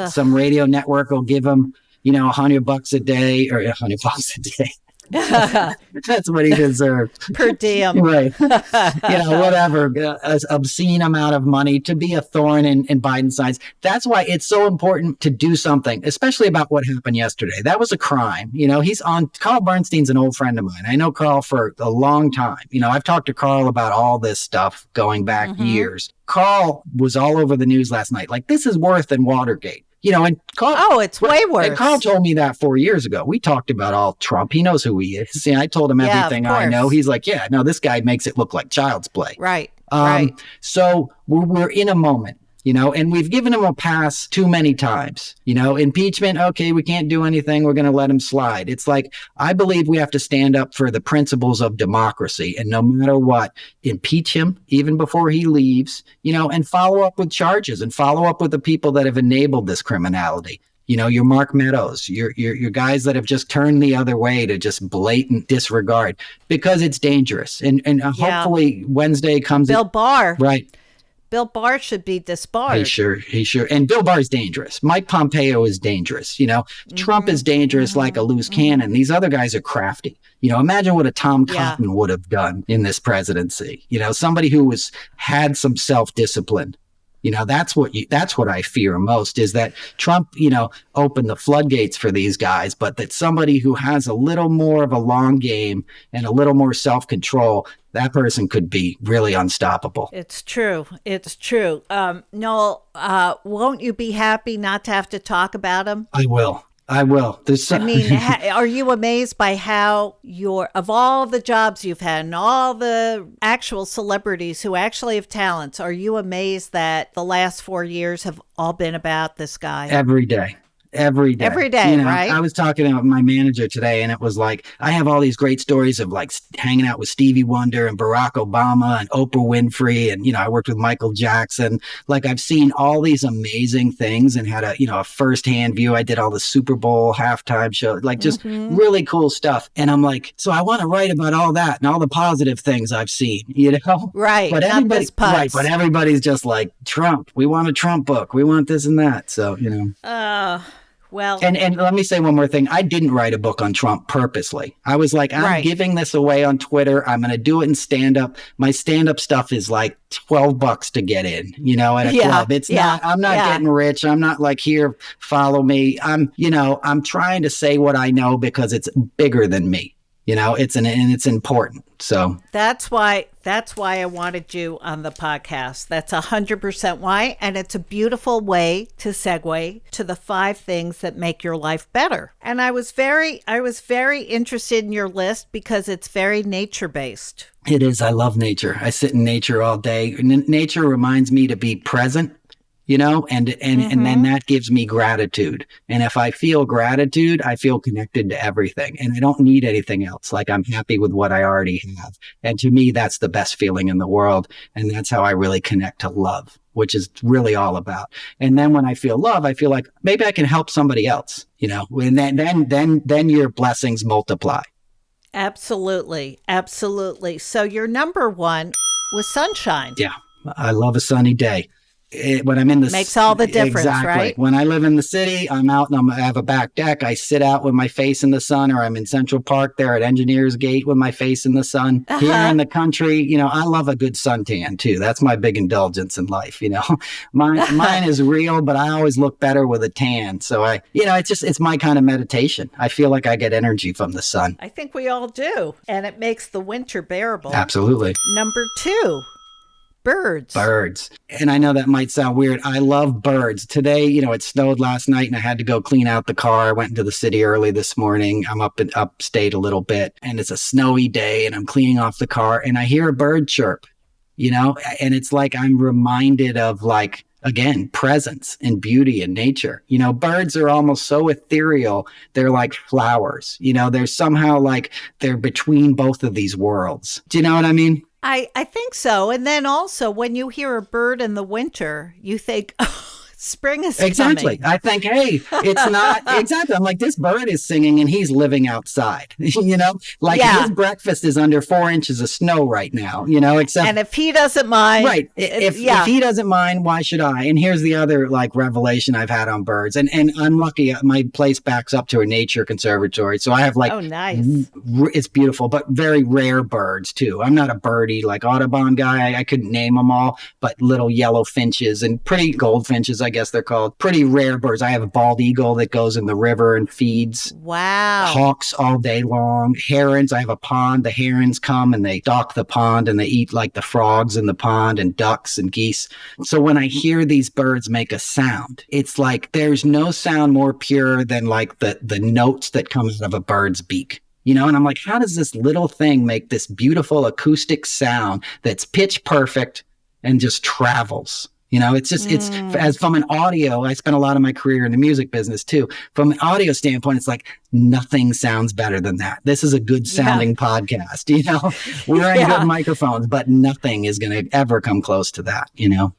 Some radio network will give him, $100 a day or $100 a day. That's what he deserved. Per diem. Right. Whatever. An obscene amount of money to be a thorn in Biden's sides. That's why it's so important to do something, especially about what happened yesterday. That was a crime. Carl Bernstein's an old friend of mine. I know Carl for a long time. I've talked to Carl about all this stuff going back years. Carl was all over the news last night. Like, this is worse than Watergate. And Carl, it's way worse. And Carl told me that 4 years ago. We talked about all Trump. He knows who he is. I told him everything I know. He's like, yeah, no, this guy makes it look like child's play. Right. So we're in a moment, and we've given him a pass too many times. Impeachment, okay, we can't do anything. We're going to let him slide. It's like, I believe we have to stand up for the principles of democracy. And no matter what, impeach him even before he leaves, and follow up with charges and follow up with the people that have enabled this criminality. Your Mark Meadows, your guys that have just turned the other way to just blatant disregard because it's dangerous. And hopefully Wednesday comes. Bill Barr. Right. Bill Barr should be disbarred. He sure. And Bill Barr is dangerous. Mike Pompeo is dangerous. Trump is dangerous like a loose cannon. These other guys are crafty. Imagine what a Tom Cotton would have done in this presidency. Somebody who had some self-discipline. That's what I fear most is that Trump, opened the floodgates for these guys, but that somebody who has a little more of a long game and a little more self-control, that person could be really unstoppable. It's true. Noel, won't you be happy not to have to talk about him? I will. Are you amazed by how of all the jobs you've had and all the actual celebrities who actually have talents, are you amazed that the last 4 years have all been about this guy? Every day. Right? I was talking to my manager today and it was like, I have all these great stories of like hanging out with Stevie Wonder and Barack Obama and Oprah Winfrey. And, I worked with Michael Jackson. Like I've seen all these amazing things and had a firsthand view. I did all the Super Bowl halftime show, like just really cool stuff. And I'm like, so I want to write about all that and all the positive things I've seen, Right. But everybody's just like, Trump, we want a Trump book. We want this and that. So, Well, and let me say one more thing. I didn't write a book on Trump purposely. I was like, I'm giving this away on Twitter. I'm going to do it in stand-up. My stand-up stuff is like $12 to get in, at a club. It's not, I'm not getting rich. I'm not like, here, follow me. I'm trying to say what I know because it's bigger than me. It's important. So that's why I wanted you on the podcast. That's 100% why. And it's a beautiful way to segue to the 5 things that make your life better. And I was very interested in your list because it's very nature based. It is. I love nature. I sit in nature all day. Nature reminds me to be present. And then that gives me gratitude. And if I feel gratitude, I feel connected to everything and I don't need anything else. Like I'm happy with what I already have. And to me, that's the best feeling in the world. And that's how I really connect to love, which is really all about. And then when I feel love, I feel like maybe I can help somebody else, and then your blessings multiply. Absolutely. So your number 1 was sunshine. Yeah. I love a sunny day. When I'm in the makes all the difference, exactly. Right? When I live in the city, I'm out and I have a back deck. I sit out with my face in the sun, or I'm in Central Park there at Engineers Gate with my face in the sun. Here in the country, I love a good suntan too. That's my big indulgence in life. Mine is real, but I always look better with a tan. So it's my kind of meditation. I feel like I get energy from the sun. I think we all do, and it makes the winter bearable. Absolutely. Number 2. Birds. And I know that might sound weird. I love birds. Today, it snowed last night and I had to go clean out the car. I went into the city early this morning. I'm up in upstate a little bit and it's a snowy day and I'm cleaning off the car and I hear a bird chirp, and it's like I'm reminded of like again, presence and beauty in nature. Birds are almost so ethereal. They're like flowers. They're somehow like they're between both of these worlds. Do you know what I mean? I think so. And then also when you hear a bird in the winter, you think, oh, spring is Exactly. coming. I think, hey, it's not exactly. I'm like, this bird is singing and he's living outside, like his breakfast is under 4 inches of snow right now, except. And if he doesn't mind. Right. If he doesn't mind, why should I? And here's the other like revelation I've had on birds. And I'm lucky. My place backs up to a nature conservatory. So I have like, oh, nice. It's beautiful, but very rare birds too. I'm not a birdie like Audubon guy. I couldn't name them all, but little yellow finches and pretty goldfinches, I guess they're called. Pretty rare birds. I have a bald eagle that goes in the river and feeds. Wow. Hawks all day long. Herons. I have a pond. The herons come and they dock the pond and they eat like the frogs in the pond and ducks and geese. So when I hear these birds make a sound, it's like there's no sound more pure than like the notes that come out of a bird's beak. And I'm like, how does this little thing make this beautiful acoustic sound that's pitch perfect and just travels? It's just, it's as from an audio, I spent a lot of my career in the music business too. From an audio standpoint, it's like nothing sounds better than that. This is a good sounding podcast, we're in good microphones, but nothing is going to ever come close to that,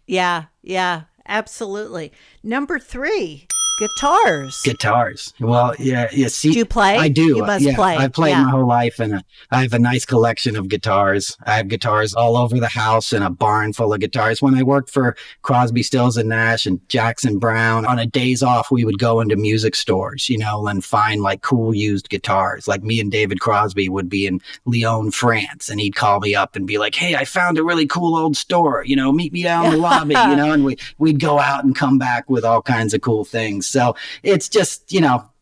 Yeah, absolutely. Number 3. Guitars. Well, yeah. See, do you play? I do. You must play. I've played my whole life, and I have a nice collection of guitars. I have guitars all over the house and a barn full of guitars. When I worked for Crosby, Stills and Nash and Jackson Brown, on a days off, we would go into music stores, and find like cool used guitars. Like me and David Crosby would be in Lyon, France, and he'd call me up and be like, "Hey, I found a really cool old store. Meet me down the lobby." And we'd go out and come back with all kinds of cool things. So it's just,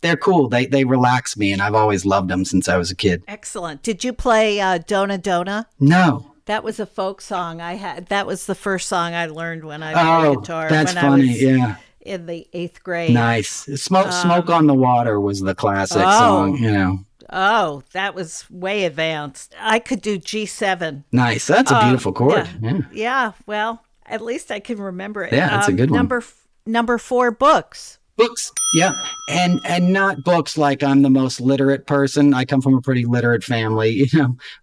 they're cool. They relax me, and I've always loved them since I was a kid. Excellent. Did you play Dona Dona? No. That was a folk song I had. That was the first song I learned when I played guitar. That's when funny. I was in the 8th grade. Nice. Smoke on the Water was the classic song, Oh, that was way advanced. I could do G7. Nice. That's a beautiful chord. Yeah. Well, at least I can remember it. Yeah, that's a good one. Number 4, books. Books, yeah, and not books like I'm the most literate person. I come from a pretty literate family,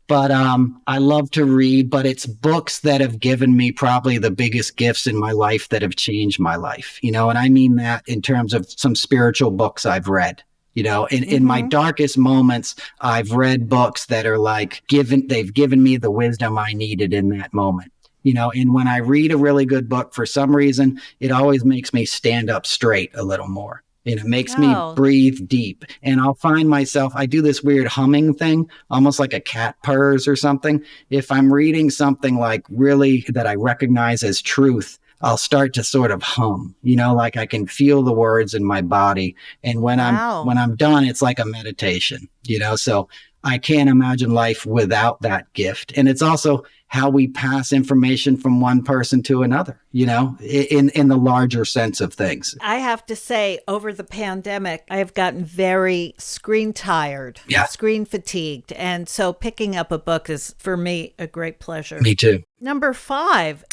but I love to read, but it's books that have given me probably the biggest gifts in my life that have changed my life, and I mean that in terms of some spiritual books I've read. In my darkest moments, I've read books that are like they've given me the wisdom I needed in that moment. And when I read a really good book, for some reason, it always makes me stand up straight a little more. And it makes me breathe deep. And I'll find myself, I do this weird humming thing, almost like a cat purrs or something. If I'm reading something like really that I recognize as truth, I'll start to sort of hum, like I can feel the words in my body. And when I'm done, it's like a meditation, so I can't imagine life without that gift. And it's also how we pass information from one person to another, in the larger sense of things. I have to say, over the pandemic, I have gotten very screen tired, screen fatigued. And so picking up a book is, for me, a great pleasure. Me too. Number 5.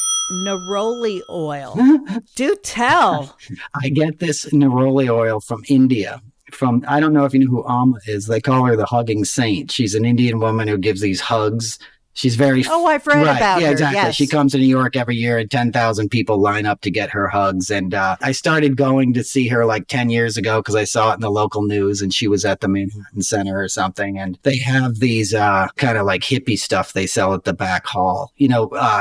Neroli Oil. Do tell. I get this Neroli oil from India. I don't know if you know who Amma is. They call her the hugging saint. She's an Indian woman who gives these hugs. She's very... Oh, I've read about her. Exactly. Yes. She comes to New York every year and 10,000 people line up to get her hugs. And I started going to see her like 10 years ago because I saw it in the local news and she was at the Manhattan Center or something. And they have these kind of like hippie stuff they sell at the back hall,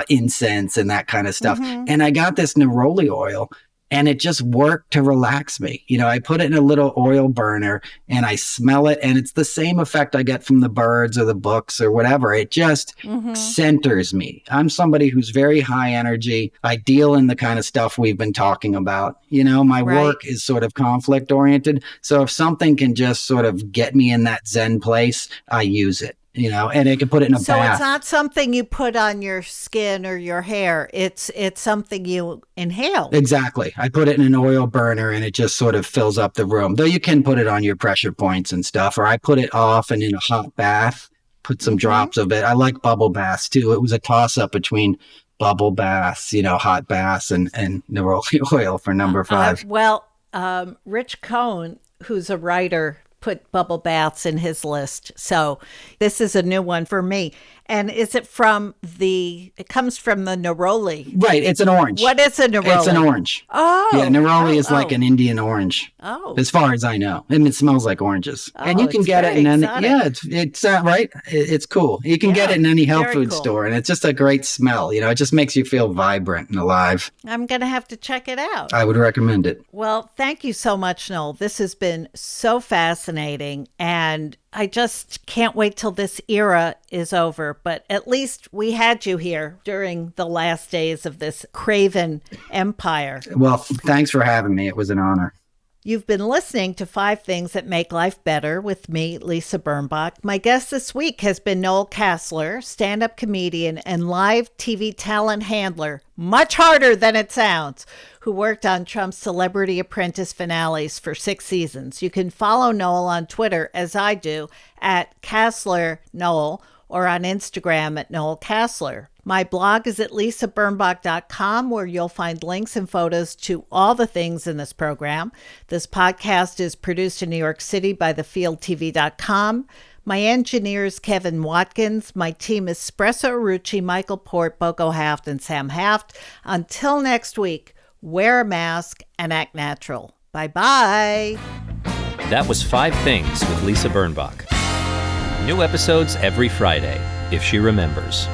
incense and that kind of stuff. And I got this Neroli oil. And it just worked to relax me. I put it in a little oil burner and I smell it. And it's the same effect I get from the birds or the books or whatever. It just centers me. I'm somebody who's very high energy. I deal in the kind of stuff we've been talking about. My work is sort of conflict oriented. So if something can just sort of get me in that Zen place, I use it. And it can put it in a bath. So it's not something you put on your skin or your hair. It's something you inhale. Exactly. I put it in an oil burner and it just sort of fills up the room. Though you can put it on your pressure points and stuff. Or I put it off and in a hot bath, put some drops of it. I like bubble baths too. It was a toss up between bubble baths, hot baths and neroli oil for number 5. Rich Cohn, who's a writer, put bubble baths in his list. So this is a new one for me. And is it it comes from the neroli? Right. It's an orange. What is a neroli? It's an orange. Oh. Yeah, neroli is like an Indian orange. Oh. As far as I know. And it smells like oranges. Oh, and you can get it in any, exotic. it's right. It's cool. You can get it in any health food store, and it's just a great smell. It just makes you feel vibrant and alive. I'm going to have to check it out. I would recommend it. Well, thank you so much, Noel. This has been so fascinating, and I just can't wait till this era is over. But at least we had you here during the last days of this craven empire. Well, thanks for having me. It was an honor. You've been listening to 5 Things That Make Life Better with me, Lisa Birnbach. My guest this week has been Noel Casler, stand-up comedian and live TV talent handler, much harder than it sounds, who worked on Trump's Celebrity Apprentice finales for 6 seasons. You can follow Noel on Twitter, as I do, at Casler Noel, or on Instagram at Noel Casler. My blog is at lisabirnbach.com, where you'll find links and photos to all the things in this program. This podcast is produced in New York City by thefieldtv.com. My engineer is Kevin Watkins. My team is Spressa Arucci, Michael Port, Boko Haft, and Sam Haft. Until next week, wear a mask and act natural. Bye-bye. That was 5 Things with Lisa Birnbach. New episodes every Friday, if she remembers.